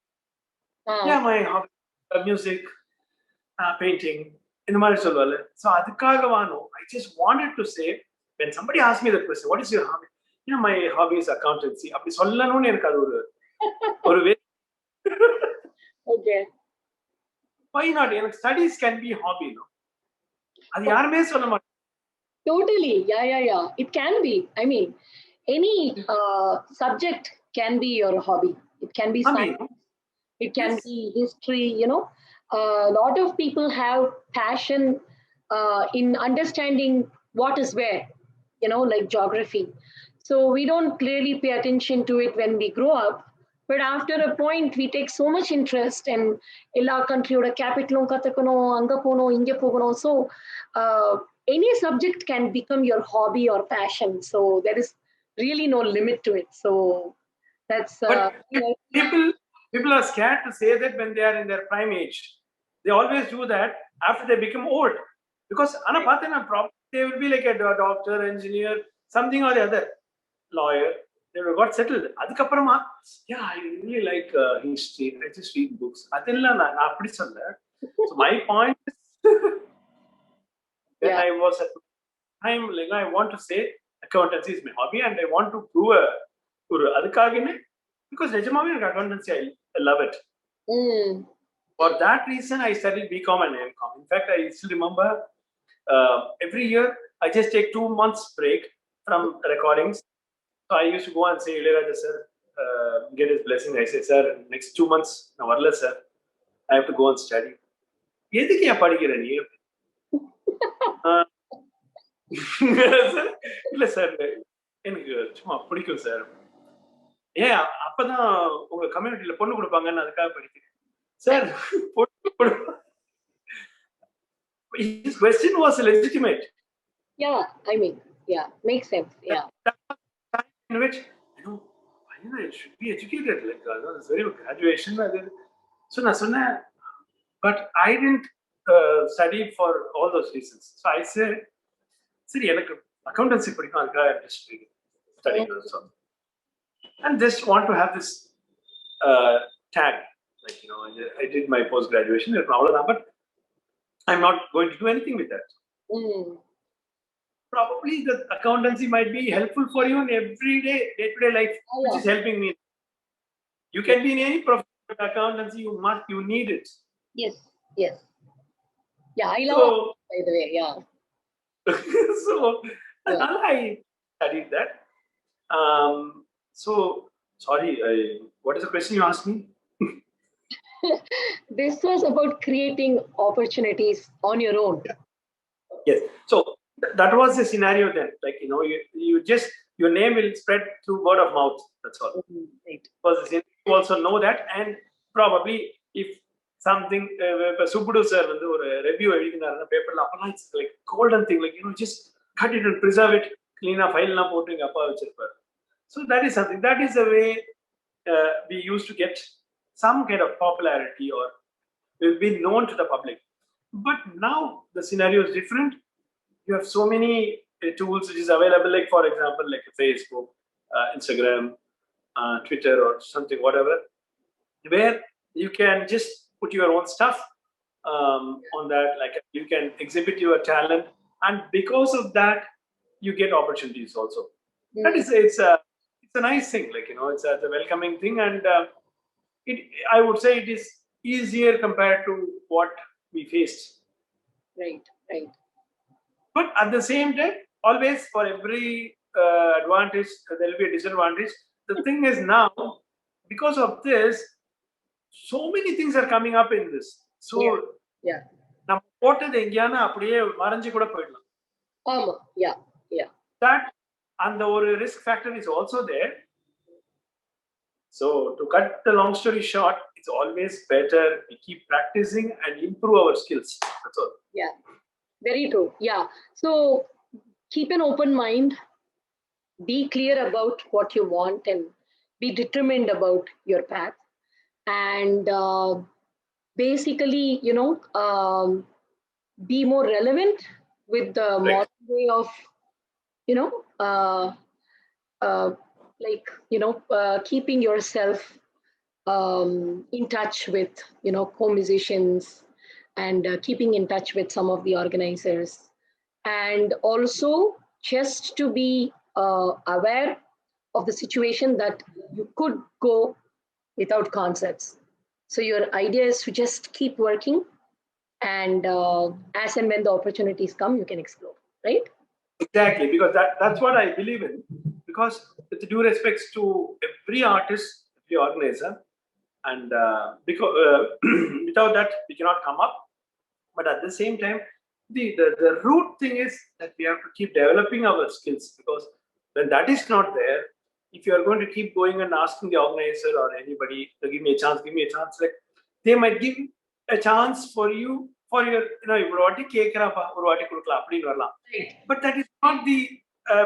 Yeah, my hobby music, painting, இந்த மாதிரி சொல்வாங்க. So அதுக்காக I just wanted to say, when somebody asked me the question, what is your hobby? My hobby is accountancy. அப்படி சொல்லணும்னு எனக்கு அது ஒரு Okay. Why not? Studies can be hobby, no? அது யாருமே சொல்ல மாட்டாங்க. Totally. Yeah. It can be. I mean, any subject can be your hobby. It can be science. It can be history. A lot of people have passion in understanding what is where, like geography. So we don't clearly pay attention to it when we grow up. But after a point, we take so much interest in ella country oda capital kathukano, anga pono, inge pogono. So any subject can become your hobby or passion. So there is really no limit to it. So that's but people are scared to say that when they are in their prime age. They always do that after they become old, because they will be like a doctor, engineer, something or the other, lawyer. They got settled. அதுக்கப்புறமா, yeah, I really like history. I just read books. அதெல்லாம் நான் அப்படி சொல்ல. So my point is, when I was at time, like I want to say accountancy is my hobby, and I want to prove அதுக்காகவே, because நிஜமாவே எனக்கு accountancy, I love it. For that reason, I studied BCom and MCom. In fact, I still remember every year I just take 2 months break from recordings. So I used to go and say, Ilayaraja sir, get his blessing. I say, sir, next 2 months, na varla sir, I have to go and study. எதுக்கு ஏன் படிக்கிற நீ? இல்ல sir, எனக்கு சும்மா பிடிக்கும் sir. ஏன் அப்பதான் உங்க கம்யூனிட்டியில பொண்ணு கொடுப்பாங்கன்னு அதுக்காக படிக்கிறேன் sir. His question was legitimate. Yeah, I mean, yeah, makes sense. Yeah. That was the time in which, I should be educated. Like, it's very good graduation. So, but I didn't study for all those reasons. So I said, "Siri, accountancy படிக்கணும், அதுக்காக just studying also, and just want to have this tag, like I did my post graduation, but I'm not going to do anything with that." Probably the accountancy might be helpful for you in day-to-day life, which is helping me. You can be in any profession, but accountancy, you need it. Yes. Yeah, I love it, by the way. Yeah. So I studied that. So sorry, what is the question you asked me? This was about creating opportunities on your own. Yes. So that was the scenario then. Like, you just, your name will spread through word of mouth. That's all. Right. Because you also know that, and probably if something, Subbudu sir வந்து ஒரு review எழுதினாருன்னா பேப்பர்ல, அப்பலாம் it's like golden thing, like just cut it and preserve it, clean-ஆ ஃபைல்லாம் போட்டு எங்க அப்பா வச்சிருப்பாரு. So that is something. That is the way we used to get some kind of popularity, or will be known to the public. But now the scenario is different. You have so many tools which is available, like for example, like Facebook, Instagram, Twitter, or something, whatever, where you can just put your own stuff on that. Like, you can exhibit your talent, and because of that, you get opportunities also. That is, it's a nice thing. Like, it's a welcoming thing, and I would say it is easier compared to what we faced. Right. But at the same time, always for every advantage, there will be a disadvantage. The thing is now, because of this, so many things are coming up in this. So yeah. நம்ம போட்டது எங்கேயானா அப்படியே மறைஞ்சு கூட போயிடலாம். Yeah. That and the risk factor is also there. So to cut the long story short, it's always better we keep practicing and improve our skills. That's all. Yeah, very true. Yeah. So keep an open mind, be clear about what you want, and be determined about your path. And basically, be more relevant with the modern way of, keeping yourself in touch with, co-musicians, and keeping in touch with some of the organizers. And also just to be aware of the situation that you could go without concerts. So your idea is to just keep working, and as and when the opportunities come, you can explore, right? Exactly, because that's what I believe in. Because with due respects to every artist, every organizer, and because without that we cannot come up. But at the same time, the root thing is that we have to keep developing our skills, because when that is not there, if you are going to keep going and asking the organizer or anybody to give me a chance, like they might give a chance for you for your, but that is not the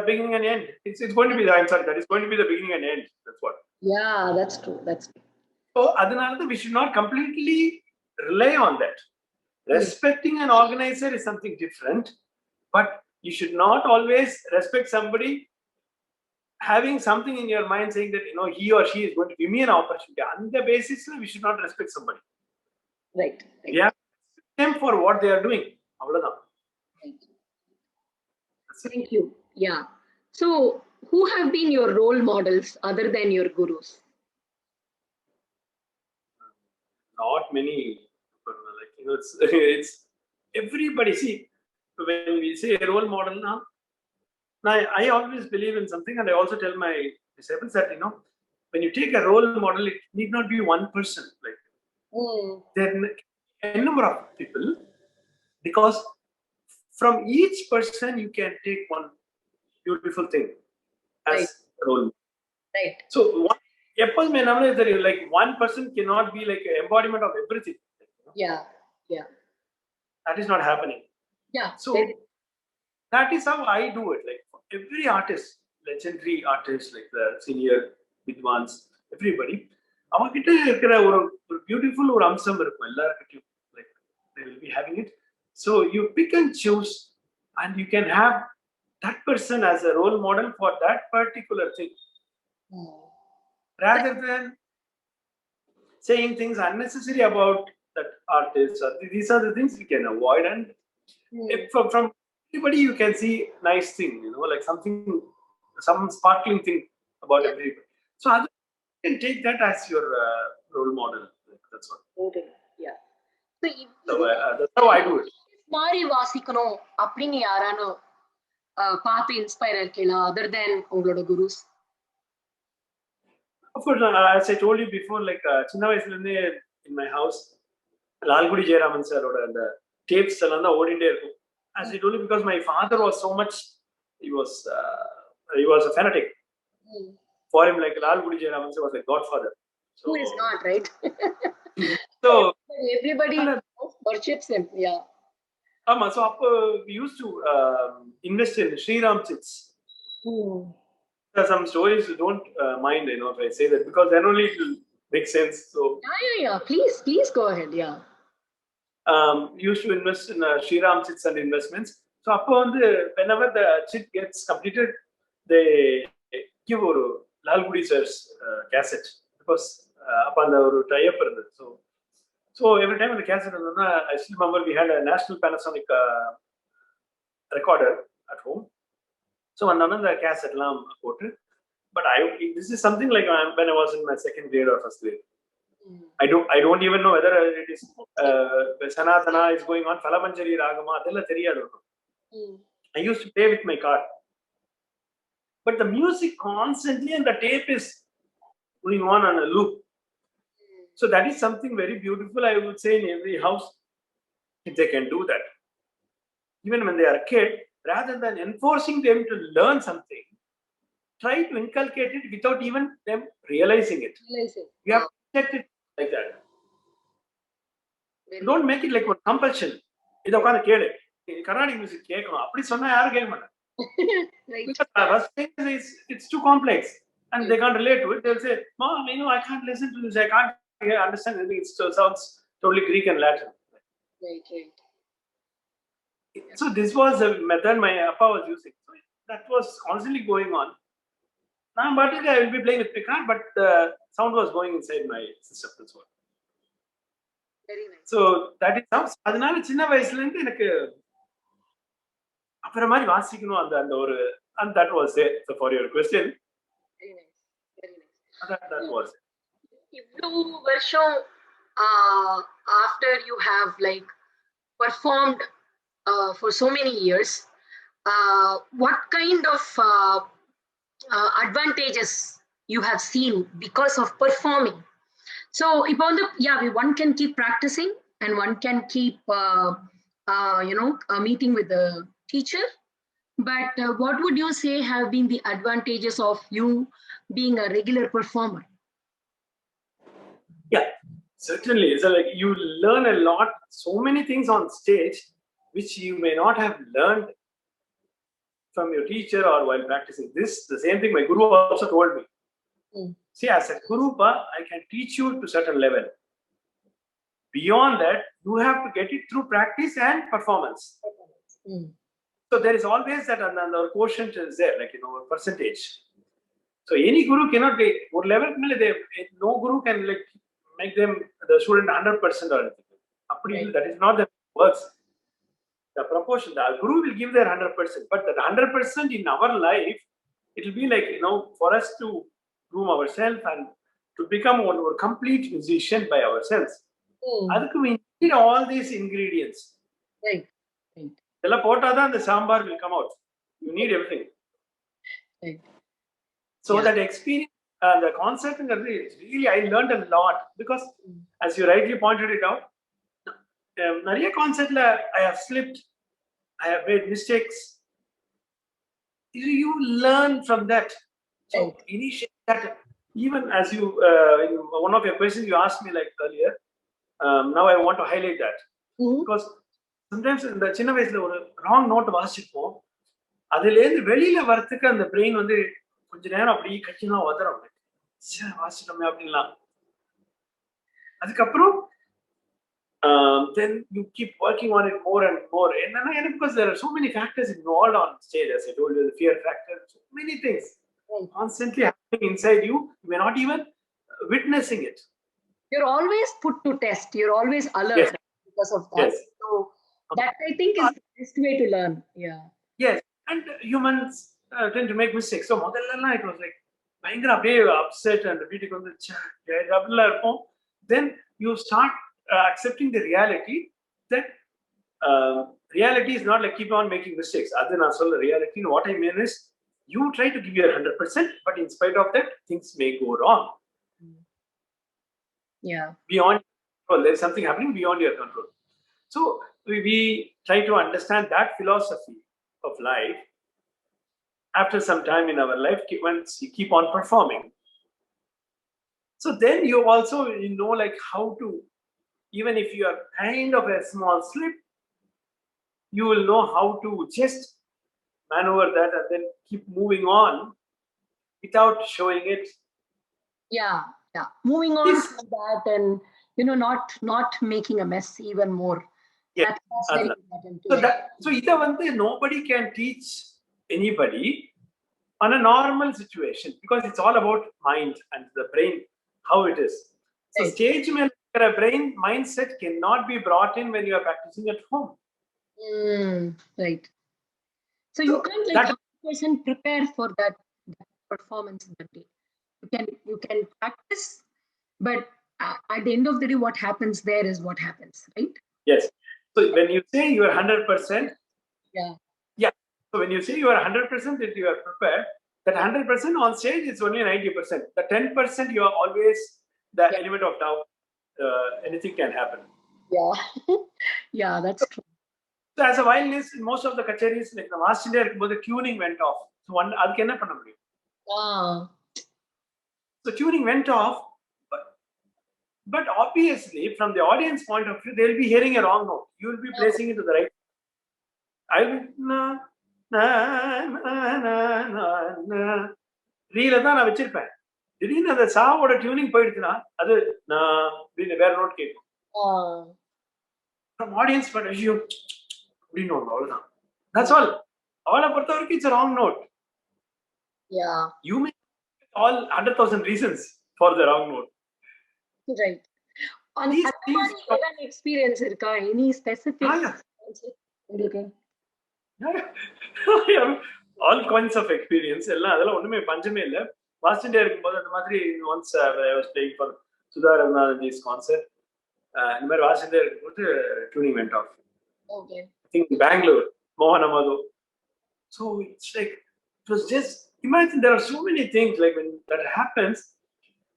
beginning and end. It's going to be I'm sorry, that is going to be the beginning and end. That's what. Yeah, that's true. So adanalada we should not completely rely on that. Respecting an organizer is something different, but you should not always respect somebody having something in your mind saying that he or she is going to give me an opportunity. On the basis, we should not respect somebody. Right. We have to respect them for what they are doing. Thank you. Yeah. So who have been your role models other than your gurus? Not many. It's everybody. See, when we say a role model now, I always believe in something, and I also tell my disciples that when you take a role model, it need not be one person. Like there are a number of people, because from each person you can take one beautiful thing as role. Right. So like one person cannot be like an embodiment of everything. Yeah. That is not happening. Yeah. So that is how I do it. Like every artist, legendary artists, like the senior Vidwans, everybody, அவங்கிட்ட இருக்கிற ஒரு beautiful ஒரு அம்சம் இருக்கும் எல்லாருக்கிட்டையும். Like they will be having it. So you pick and choose, and you can have that person as a role model for that particular thing, rather than saying things unnecessary about that artist. These are the things we can avoid, and if from everybody you can see nice thing, like some sparkling thing about everybody. So you can take that as your role model. That's what. Yeah. So that's how I do it. மாறி வாசிக்கணும் அப்படின்னு யாரானு பார்த்து inspire இருக்கீங்களா other than உங்களோட குருஸ்? Of course, as I told you before, like சின்ன வயசுல இருந்தே in my house Lalgudi Jayaraman சாரோட அந்த டேப்ஸ் எல்லாம் தான் ஓடிட்டே இருக்கும். As I told you, because my father was so much, he was a fanatic. For him, like lalgudi jayaraman was like godfather. So, who is not, right? So everybody worships him. Yeah. So we used to invest in Shri Chits. There are some stories you don't mind, if I say that, because then only it will make sense. So yeah. Please go ahead. Yeah. Used to invest in Shri Chits and investments. So whenever the chit gets completed, they give a lalgudi sir's cassette, because upon the tie-up. So every time the cassette, I still remember we had a National Panasonic recorder at home. So the cassette put. But this is something like when I was in my second grade or first grade. I don't even know whether it is Sanatana is going on, Falamanjari Ragama, adella theriyadu. I used to play with my car. But the music constantly and the tape is going on a loop. So that is something very beautiful, I would say, in every house, if they can do that. Even when they are a kid, rather than enforcing them to learn something, try to inculcate it without even them realizing it. You have to set it like that. Don't make it like a compulsion. இதை உட்காந்து கேளு, Carnatic music கேட்கணும் அப்படி சொன்னா யாரும் கேட்க மாட்டாங்க. Because first thing is it's too complex and they can't relate to it. They'll say, Mom, I can't listen to this. I can't understand anything. It sounds totally Greek and Latin. Right. So this was a method my Appa was using. So that was constantly going on. Now, but I will be playing with piano, but the sound was going inside my system. That's what. Very nice. So that is how. அதனால சின்ன வயசுல இருந்து எனக்கு அப்புறம் மாதிரி வாசிக்கணும் அந்த ஒரு, and that was it. So for your question. Very nice. That was it. இவ்வளவு வருஷம் after you have like performed for so many years, what kind of advantages you have seen because of performing? So one can keep practicing and one can keep meeting with the teacher, but what would you say have been the advantages of you being a regular performer? Yeah, certainly. So like you learn a lot, so many things on stage which you may not have learned from your teacher or while practicing. This the same thing my guru also told me. See, as a guru, I can teach you to certain level. Beyond that, you have to get it through practice and performance. So there is always that another quotient is there, like percentage. So any guru cannot be or level. No guru can like make them the student 100% or anything. That is not the works. The proportion, the guru will give their 100%, but that 100% in our life, it will be like for us to groom ourselves and to become one complete musician by ourselves. We need all these ingredients. Right. The sambar will come out. You need everything. Right. So that experience, the concert, really I learned a lot because, as you rightly pointed it out, nariya concert I have slipped, I have made mistakes. You learn from that. So initiate that. Even as you, in one of your questions you asked me like earlier, now I want to highlight that. Because sometimes in the சின்ன வயசுல ஒரு wrong note வாசிப்போம், அதுலேருந்து வெளியில வரதுக்கு அந்த brain கொஞ்ச நேரம் அப்படியே கட்டினா உதறும், வாசிட்டோமே அப்படின்லாம். அதுக்கப்புறம் then you keep working on it more and more. And because there are so many factors involved on stage, as I told you, the fear factor, so many things constantly happening inside you. You may not even witnessing it. You're always put to test. You're always alert because of that. So that I think is the best way to learn. Yeah. Yes, and humans tend to make mistakes. So modella it was like பயங்கர அப்படியே upset and வீட்டுக்கு வந்து then you start accepting the reality that reality is not like keep on making mistakes. Adu na solla reality. What I mean is you try to give your 100%, but in spite of that, things may go wrong. Yeah. Beyond control, there's something happening beyond your control. So we try to understand that philosophy of life after some time in our life once you keep on performing. So then you also like how to, even if you are kind of a small slip, you will know how to just maneuver that and then keep moving on without showing it. Yeah. Moving on from that and not making a mess even more. Yeah. That's very important. So nobody can teach anybody on a normal situation because it's all about mind and the brain, how it is. So stage brain mindset cannot be brought in when you are practicing at home. Right. So you can't like person prepare for that performance that day. You can practice, but at the end of the day, what happens there is what happens, right? Yes. So when you say you are 100%, yeah. So when you say you are 100% that you are prepared, that 100% on stage is only 90%. The 10% you are always the element of doubt. anything can happen. Yeah. Yeah, that's true. So as a violinist, in most of the kacheris, like the last year, the tuning went off. So one, அதுக்கு என்ன பண்ண முடியும்? So tuning went off, but obviously from the audience point of view, they'll be hearing a wrong note. You will be placing it to the right. I will na na na na na na. ரீல தான் நான் வச்சிருப்பேன். திடீர்னு அந்த சாவோட tuning போயிடுச்சுன்னா அது நான் வேற note கேட்கும். From audience point of view, அப்படின்னு அவ்வளவுதான். That's all. அவளை பொறுத்த வரைக்கும் it's a wrong note. Yeah. You may all 100,000 reasons for the wrong note. Right. On any experience irka? Any specific? Okay. All kinds of experience. எல்லாம் அதெல்லாம் ஒண்ணுமே பஞ்சமே இல்ல. வாசிண்டே இருக்கும்போது அந்த மாதிரி once I was playing for Sudha Raghunathan's concert. இந்த மாதிரி வாசிண்டே இருக்கும்போது tuning went off. Okay. I think Bangalore, Mohanamadu. So it's like it was just imagine there are so many things like when that happens.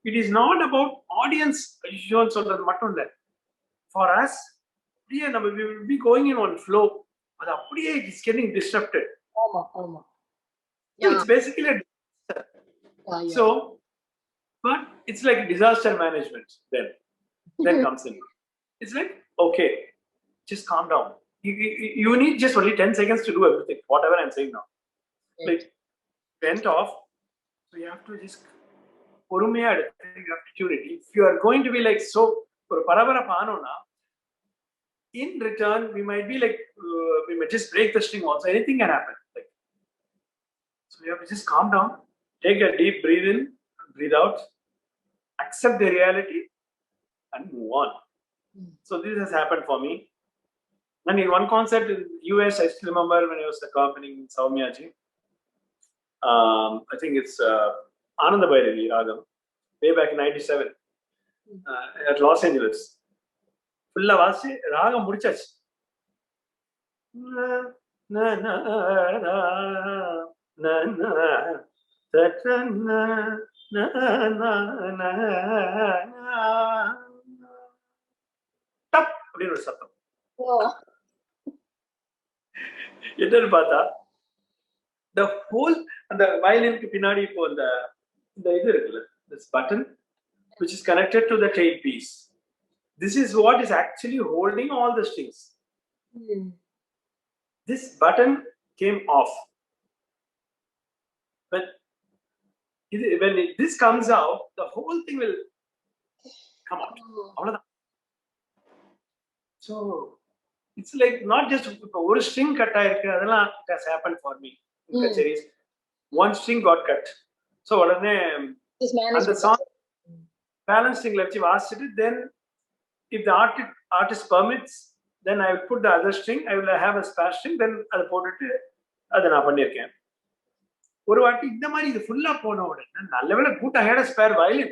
It is not about audience assurance or that. For us, we will be going in on flow. But it's getting disrupted. Yeah. So it's basically a disaster. Yeah. So, but it's like disaster management then comes in. It's like, okay, just calm down. You need just only 10 seconds to do everything, whatever I'm saying now. Right. Like, went off. So you have to just you have to tune it. If you are going to be like so in return we might be like we might just break the string also. Anything can happen. Like, so you have to just calm down, take a deep breathe in, breathe out, accept the reality and move on. So this has happened for me. And in one concert in US, I still remember when I was accompanying Soumyaji. I think it's Ananda Bhairavi Ragam, way back in 97 at Los Angeles. Fulla vaasi Ragam mudichachu. Na na na na na na na na na na tap அப்படினு ஒரு சத்தம். என்னன்னு பார்த்தா the whole அந்த வயலினுக்கு பின்னாடி இப்போ இந்த இது இருக்குல்ல, this button which is connected to the tail piece. This is what is actually holding all the strings. This button came off. When this comes out, the whole thing will come out. So it's like not just one string cut ஆயிருக்கு, அதெல்லாம் it has happened for me in kacheris. One string got cut. So உடனே அந்த song balancing la vechi vaasiட்டு, then if the artist permits, then I will put the other string. I will have a spare string. Then அதை போட்டுட்டு அதை நான் பண்ணியிருக்கேன். ஒரு வாட்டி இந்த மாதிரி இது ஃபுல்லா போன உடனே நல்ல வேளை put I had a spare violin.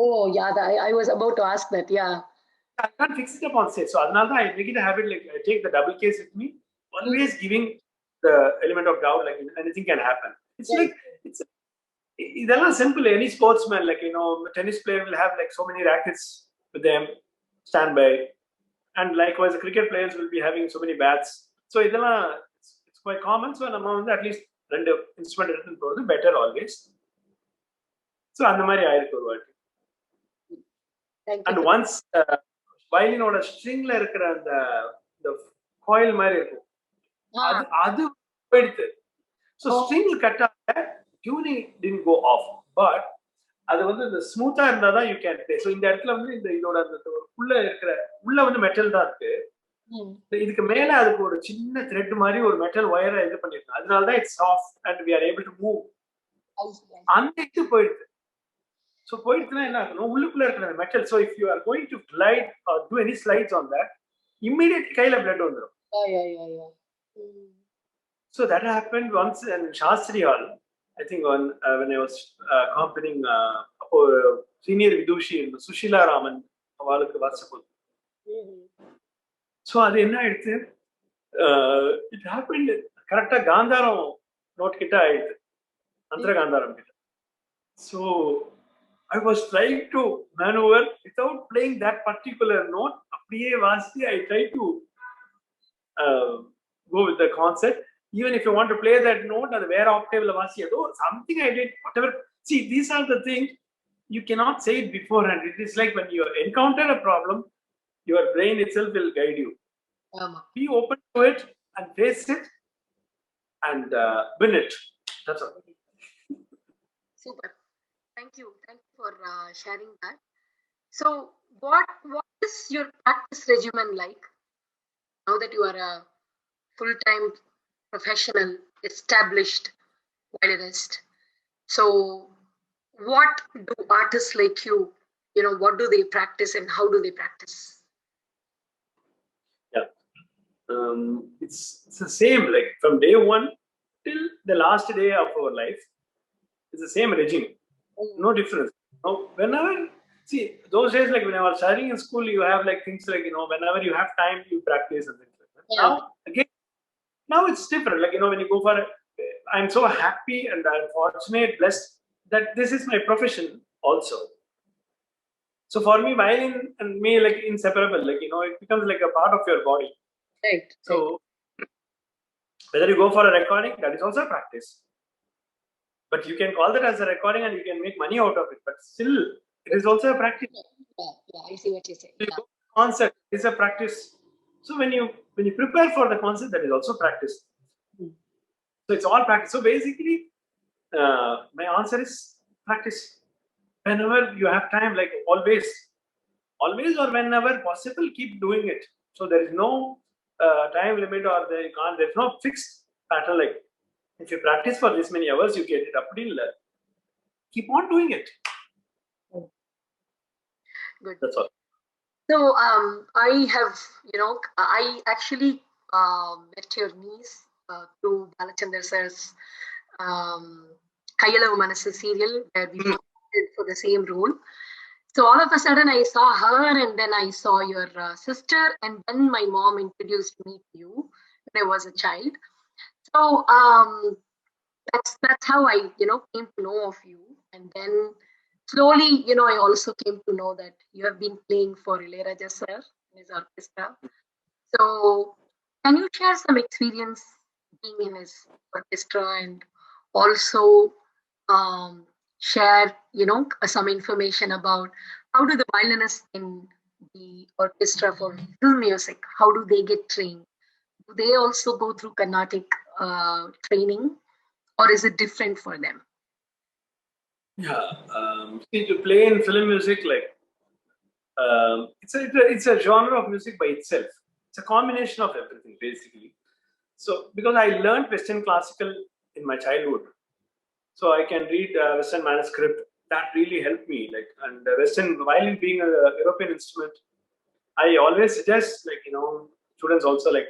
Oh yeah, I was about to ask that. Yeah. I can't fix it up on stage. So அதனால தான் I make it a habit, like I take the double case with me, always giving the element of doubt, like anything can happen. It's like இதெல்லாம் simple. Any sportsman, like tennis player will have like so many rackets with them standby, and likewise the cricket players will be having so many bats. So இதெல்லாம் it's quite common. So நம்ம வந்து at least ரெண்டு instrument எடுத்துட்டு போறது better always. So அந்த மாதிரி ஆயிருக்கு ஒரு வாட்டி. And once வயலினோட ஸ்ட்ரிங்ல இருக்கிற அந்த coil மாதிரி இருக்கும், அது போயிடுது. So string cut ஆக tuning didn't go off, but அது வந்து இந்த ஸ்மூத்தா இருந்தா தான் you can play. So இந்த இடத்துல வந்து இந்த இதோட அந்த உள்ள வந்து மெட்டல் தான் இருக்கு. இதுக்கு மேல அதுக்கு ஒரு சின்ன த்ரெட் மாதிரி ஒரு மெட்டல் வயரை இது பண்ணிருக்காங்க. அதனால தான் it's soft and we are able to move. அந்த இது போயிடுது. So போயிடுச்சுன்னா என்ன ஆகும், உள்ளுக்குள்ள இருக்கிற metal. So if you are going to glide or do any slides on that, immediately கையில blood வந்துரும். Yeah. So that happened once in Shastri Hall. I think when I was accompanying senior Vidushi Sushila Raman அவளுக்கு WhatsApp. So அது என்ன ஆயிடுச்சு, it happened கரெக்டா காந்தாரம் note கிட்ட ஆயிடுது, அந்தர காந்தாரம் கிட்ட. So I was trying to maneuver without playing that particular note. I tried to go with the concept. Even if you want to play that note, where octave something I did, whatever. See, these are the things you cannot say it beforehand. It is like when you encounter a problem, your brain itself will guide you. Be open to it and face it and win it. That's all. Super. Thank you. Thank you for sharing that. So, what is your practice regimen like now that you are a full-time professional, established violinist? So, what do artists like you, what do they practice and how do they practice? Yeah, it's the same. Like from day one till the last day of our life, it's the same regime. No difference. Now, whenever see those days, like when I was studying in school, you have like things like whenever you have time, you practice and things like that. Yeah. Now again, now it's different. Like when you go for, I'm so happy and I'm fortunate, blessed that this is my profession also. So for me, violin and me like inseparable. Like it becomes like a part of your body. Right. So whether you go for a recording, that is also a practice. But you can call that as a recording and you can make money out of it. But still, it is also a practice. Yeah, I see what you're saying. Yeah. Concept is a practice. So when you prepare for the concept, that is also practice. So it's all practice. So basically, my answer is practice. Whenever you have time, like always or whenever possible, keep doing it. So there is no time limit or there's no fixed pattern. Like if you practice for this many hours, you get it up till keep on doing it. Good. That's all. So I have, I actually met your niece through Balachandra sir's Kayala Manasu serial where we did for the same role. So all of a sudden I saw her and then I saw your sister and then my mom introduced me to you when I was a child. So that's how I, came to know of you. And then slowly, I also came to know that you have been playing for Ilayaraja sir in his orchestra. So can you share some experience being in his orchestra and also share, some information about how do the violinists in the orchestra for film music, how do they get trained? Do they also go through Carnatic training or is it different for them? Yeah, see, to play in film music, like it's a genre of music by itself. It's a combination of everything, basically. So because I learned Western classical in my childhood, so I can read Western manuscript. That really helped me. Like, and Western violin being a European instrument, I always suggest, like students also, like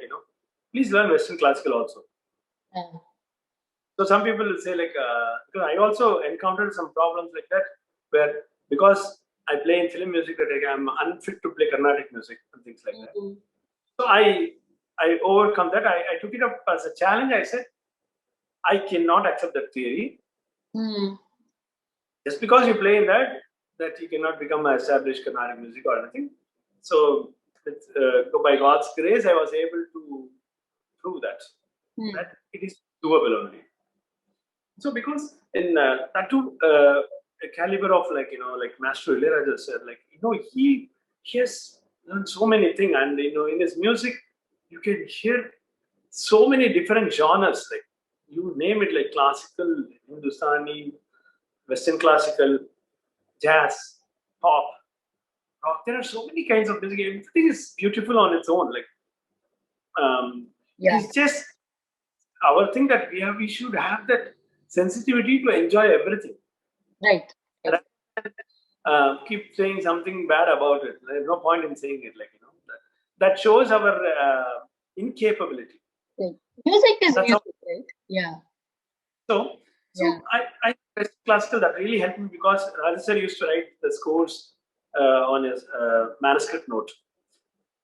please learn Western classical also. So some people will say like because I also encountered some problems like that where because I play in film music that I'm unfit to play Carnatic music and things like that. So I overcome that. I took it up as a challenge. I said I cannot accept that theory. Just because you play in that you cannot become an established Carnatic music or anything. So by God's grace, I was able to prove that it is doable only. So because in that too, a caliber of like Master Ilayaraja said, like he has done so many things, and in his music you can hear so many different genres, like you name it, like classical, Hindustani, Western classical, jazz, pop, rock. There are so many kinds of music. Everything is beautiful on its own. Like it's just our thing that we should have that sensitivity to enjoy everything. Right. Keep saying something bad about it. There's no point in saying it. Like that shows our incapability. Right. Music is music, right? Yeah. So I classical that really helped me because Raja sir used to write the scores on his manuscript note.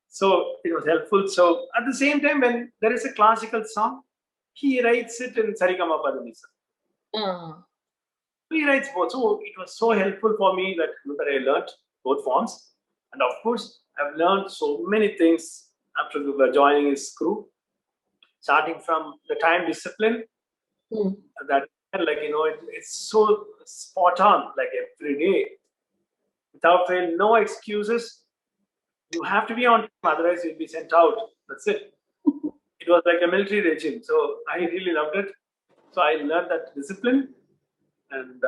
So it was helpful. So at the same time, when there is a classical song, he writes it in Sarigama Padani. he writes both. So it was so helpful for me that I learned both forms. And of course, I've learned so many things after joining his crew, starting from the time discipline Mm. that, like, it's so spot on, like every day, without fail, no excuses. You have to be on time, otherwise you'll be sent out. That's it. It was like a military regime. So I really loved it. So I learned that discipline, and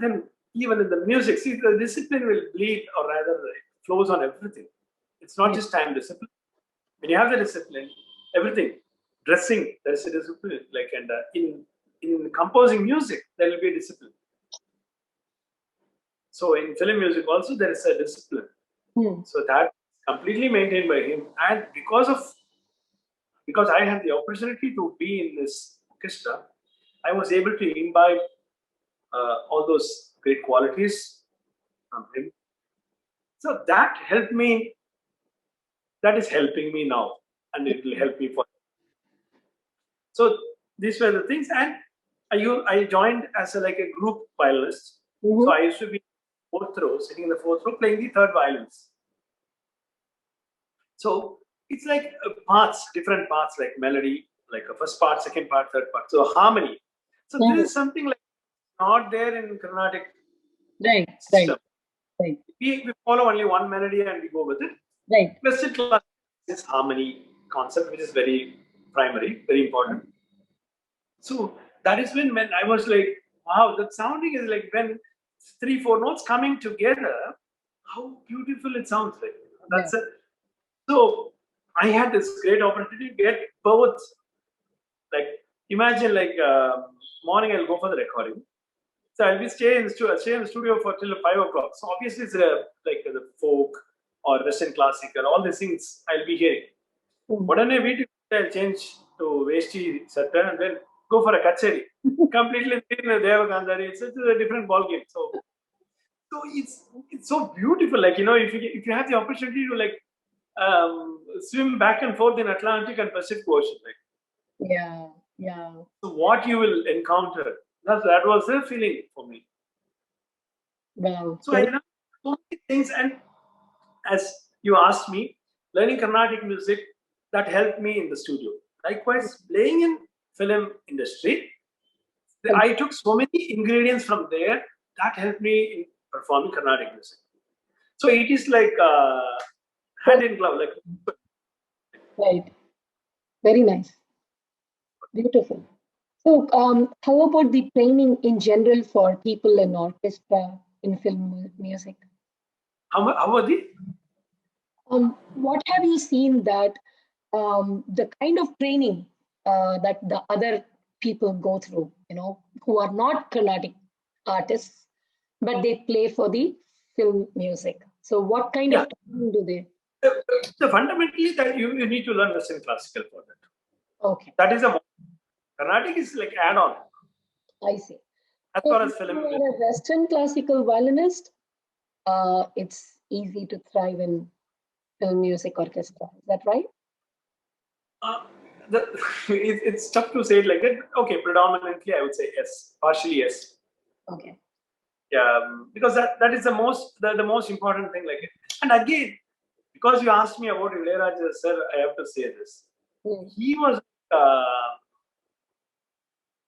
then even in the music, see, the discipline will bleed, or rather it flows on everything. It's not Right. just time discipline. When you have the discipline, everything, dressing, there's a discipline, like, and in composing music there will be a discipline. So in film music also there is a discipline. Mm. So that completely maintained by him, and because I had the opportunity to be in this orchestra, I was able to imbibe all those great qualities from him. So that helped me. That is helping me now, and it will help me for. So these were the things, and I joined as like a group violinist. So Mhm. I used to be fourth row, sitting in the fourth row, playing the third violins. So it's like parts, different parts, like melody, like a first part, second part, third part. So harmony. So Mm. this is something like not there in Carnatic Right, right, system. right, We follow only one melody and we go with it. right. Western class is harmony concept, which is very primary, very important. So that is when I was like, wow, that sounding is like when three, four notes coming together, how beautiful it sounds like. Yeah. That's it. So I had this great opportunity to get both. Like, imagine, like, morning I'll go for the recording. So I'll be stay in the studio for till 5 o'clock. So obviously it's like the folk or Western classical, all these things I'll be hearing. Mm. But then I wait, I'll change to Vesti Satta and then go for a kacheri. Completely different Devagandhari. It's a different ball game. So it's so beautiful. Like, if you have the opportunity to, like, swim back and forth in Atlantic and Pacific Ocean, like, Yeah, yeah. so what you will encounter. That was the feeling for me. Wow. So I Very, learned so many things, and as you asked me, learning Carnatic music, that helped me in the studio. Likewise, playing in film industry, I took so many ingredients from there that helped me in performing Carnatic music. So it is like hand in glove. Like, right. Very nice. Beautiful. So, how about the training in general for people in orchestra in film music? how are the? What have you seen that the kind of training that the other people go through, who are not Carnatic artists, but they play for the film music. So, what kind Yeah. of training do they? So fundamentally, that you need to learn Western classical for that. Okay, That is a Carnatic is like add-on I see. as So, far if as you film. are a Western classical violinist, it's easy to thrive in film music orchestra. Is that right? Uh, the, it's tough to say it like that. Okay, predominantly I would say yes, partially yes. Okay. Yeah, because that is the most important thing. Like, and again, because you asked me about Ilayaraja, sir, I have to say this. Mm. He was uh,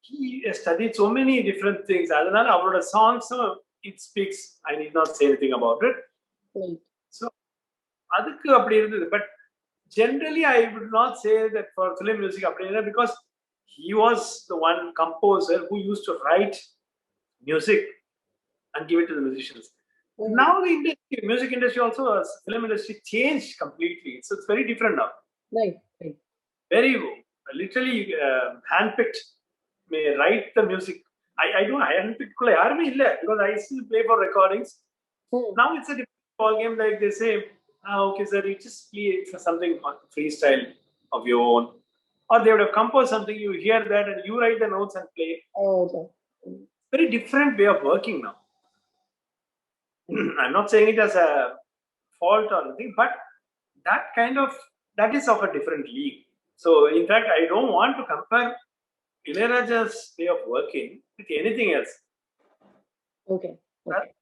he studied so many different things. Other than about a song, so it speaks. I need not say anything about it. Right. So அதுக்கு அப்படி இருந்தது. But generally, I would not say that for film music because he was the one composer who used to write music and give it to the musicians. Mm. Now the music industry also, film industry changed completely. So it's very different now. Right. Right. Very literally handpicked. May write the music. I don't handpicked because I still play for recordings. Mm. Now it's a different ball game. Like they say, okay, sir, you just play for something on freestyle of your own, or they would have composed something. You hear that and you write the notes and play. Oh, okay. Mm. Very different way of working now. I'm not saying it as a fault or anything, but that is of a different league. So in fact, I don't want to compare Ilayaraja's way of working with anything else. Okay. Okay.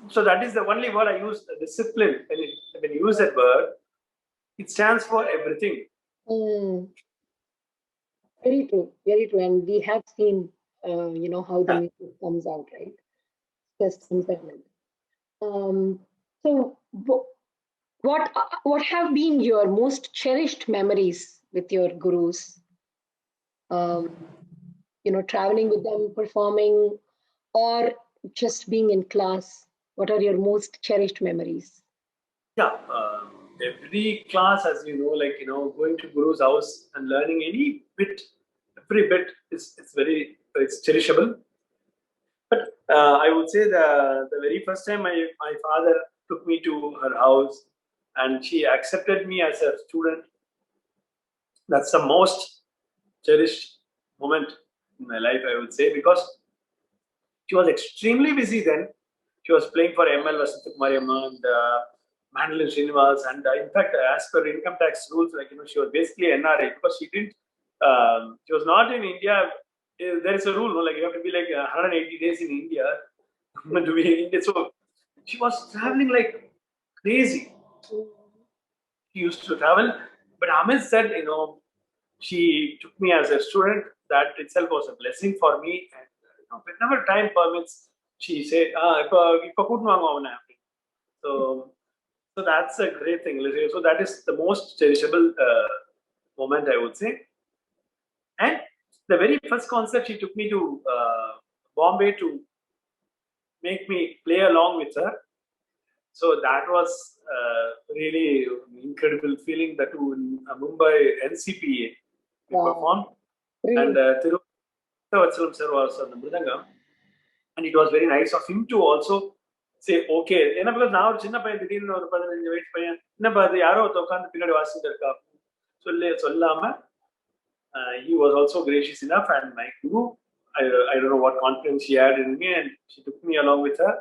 So that is the only word I use, discipline. When you use that word, it stands for everything. Mm, very true. Very true. And we have seen, how the Yeah. music comes out, right? Just impairment. Um, so, what have been your most cherished memories with your gurus? Um, traveling with them, performing, or just being in class? What are your most cherished memories? Yeah. Every class, as you know, going to Guru's house and learning any bit, every bit is it's cherishable. But I would say the very first time my father took me to her house and she accepted me as a student, that's the most cherished moment in my life, I would say, because she was extremely busy then. She was playing for ML Vasantakumariamma and Mandolin Srinivas, and in fact, as per income tax rules, she was basically NRA because she didn't. She was not in India. There is a rule, no, like you have to be like 180 days in India to be in India. So she was traveling like crazy. She used to travel, but Amit said, she took me as a student. That itself was a blessing for me. And whenever time permits, she said, "Ipa கூட்டின்னு வாங்க அவனை." So, so that's a great thing. So that is the most cherishable moment, I would say. And the very first concert, she took me to Bombay to make me play along with her. So that was really incredible feeling that in Mumbai NCPA we Wow. performed. And Really? Thiruvatsalam sir was on the Mridangam. And it was very nice of him to also say, okay, ஏன்னா because நான் ஒரு சின்ன பையன் திடீர்னு ஒரு 15 வயசு பையன் என்னப்பா அது யாரோ ஒருத்த உட்காந்து பின்னாடி வாசிட்டு இருக்கா சொல்லாம he was also gracious enough, and my guru, I don't know what confidence she had in me, and she took me along with her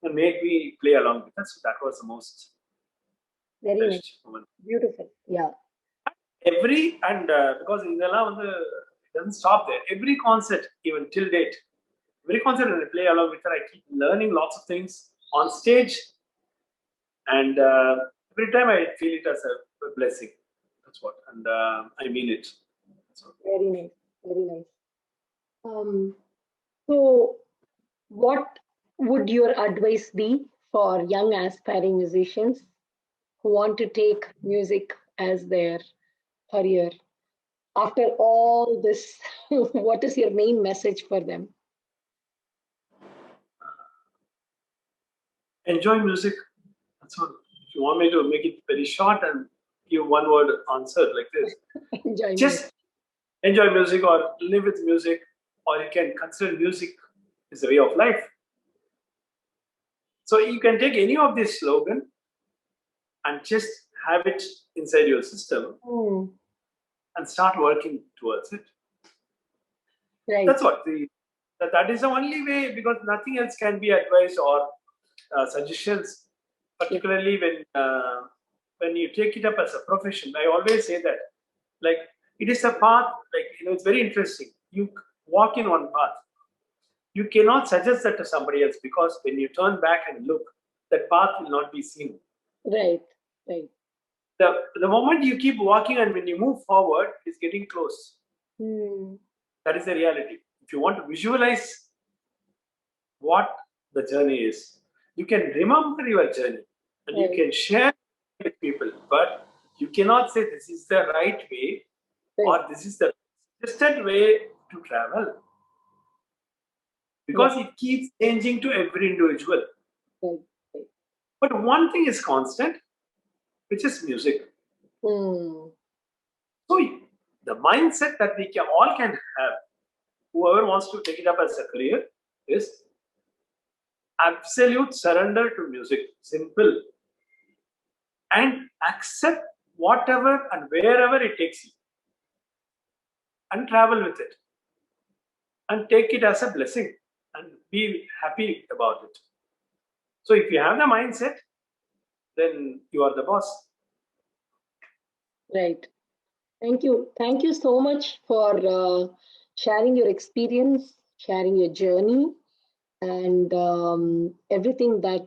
and made me play along with her. So that was the most Very nice. best moment. Beautiful. Yeah. Because இதெல்லாம் வந்து it doesn't stop there. Every concert, even till date, every concert when I play along with her, I keep learning lots of things on stage, and every time I feel it as a blessing. That's what, and I mean it. So, Very nice. Very nice. Um, so, what would your advice be for young aspiring musicians who want to take music as their career? After all this, what is your main message for them? enjoy music. That's all. If you want me to make it very short and give one word answer like this, Enjoy music. just enjoy music or live with music, or you can consider music is a way of life. So you can take any of this slogan and just have it inside your system and start working towards it. Right. That's what that is the only way, because nothing else can be advice or suggestions, particularly when you take it up as a profession. I always say that, like, it is a path, like, it's very interesting. You walk in one path. You cannot suggest that to somebody else, because when you turn back and look, that path will not be seen. Right. Right. The moment you keep walking and when you move forward, it's getting close. That is the reality. If you want to visualize what the journey is, you can remember your journey and you can share with people, but you cannot say this is the right way or this is the suggested way to travel, because it keeps changing to every individual. But one thing is constant, which is music. So the mindset that we all can have, whoever wants to take it up as a career, is absolute surrender to music. Simple. And accept whatever and wherever it takes you, and travel with it, and take it as a blessing and be happy about it. So if you have the mindset, then you are the boss. Right. Thank you. Thank you so much for sharing your experience, sharing your journey and everything that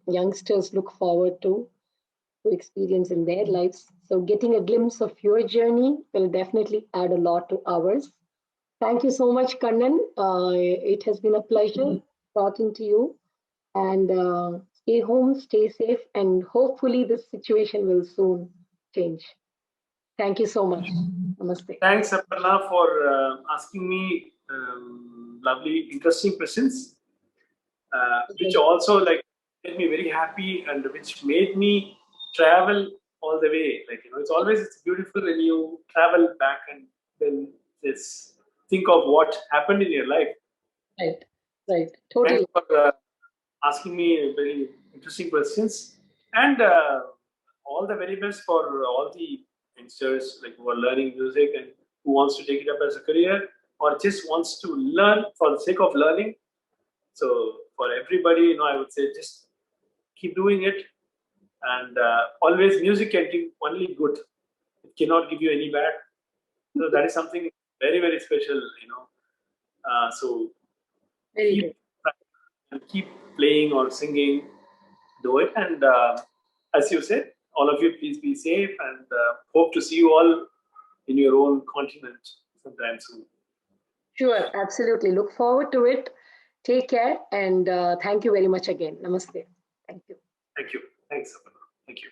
youngsters look forward to experience in their lives. So getting a glimpse of your journey will definitely add a lot to ours. Thank you so much, Kannan. It has been a pleasure talking to you. And stay home, stay safe, and hopefully this situation will soon change. Thank you so much. Namaste. Thanks, Aparna, for asking me lovely, interesting questions, which also like made me very happy and which made me travel all the way. Like it's beautiful when you travel back and then just think of what happened in your life. Right, right, Thanks totally. for asking me very interesting questions, and all the very best for all the youngsters like who are learning music and who wants to take it up as a career or just wants to learn for the sake of learning. So for everybody, I would say just keep doing it, and always music can give only good. It cannot give you any bad. So that is something very very special. So Very keep good. and keep playing or singing, do it. And as you said, all of you, please be safe and hope to see you all in your own continent sometime soon. Sure, absolutely. Look forward to it. Take care and thank you very much again. Namaste. Thank you. Thank you. Thanks, Aparna. Thank you.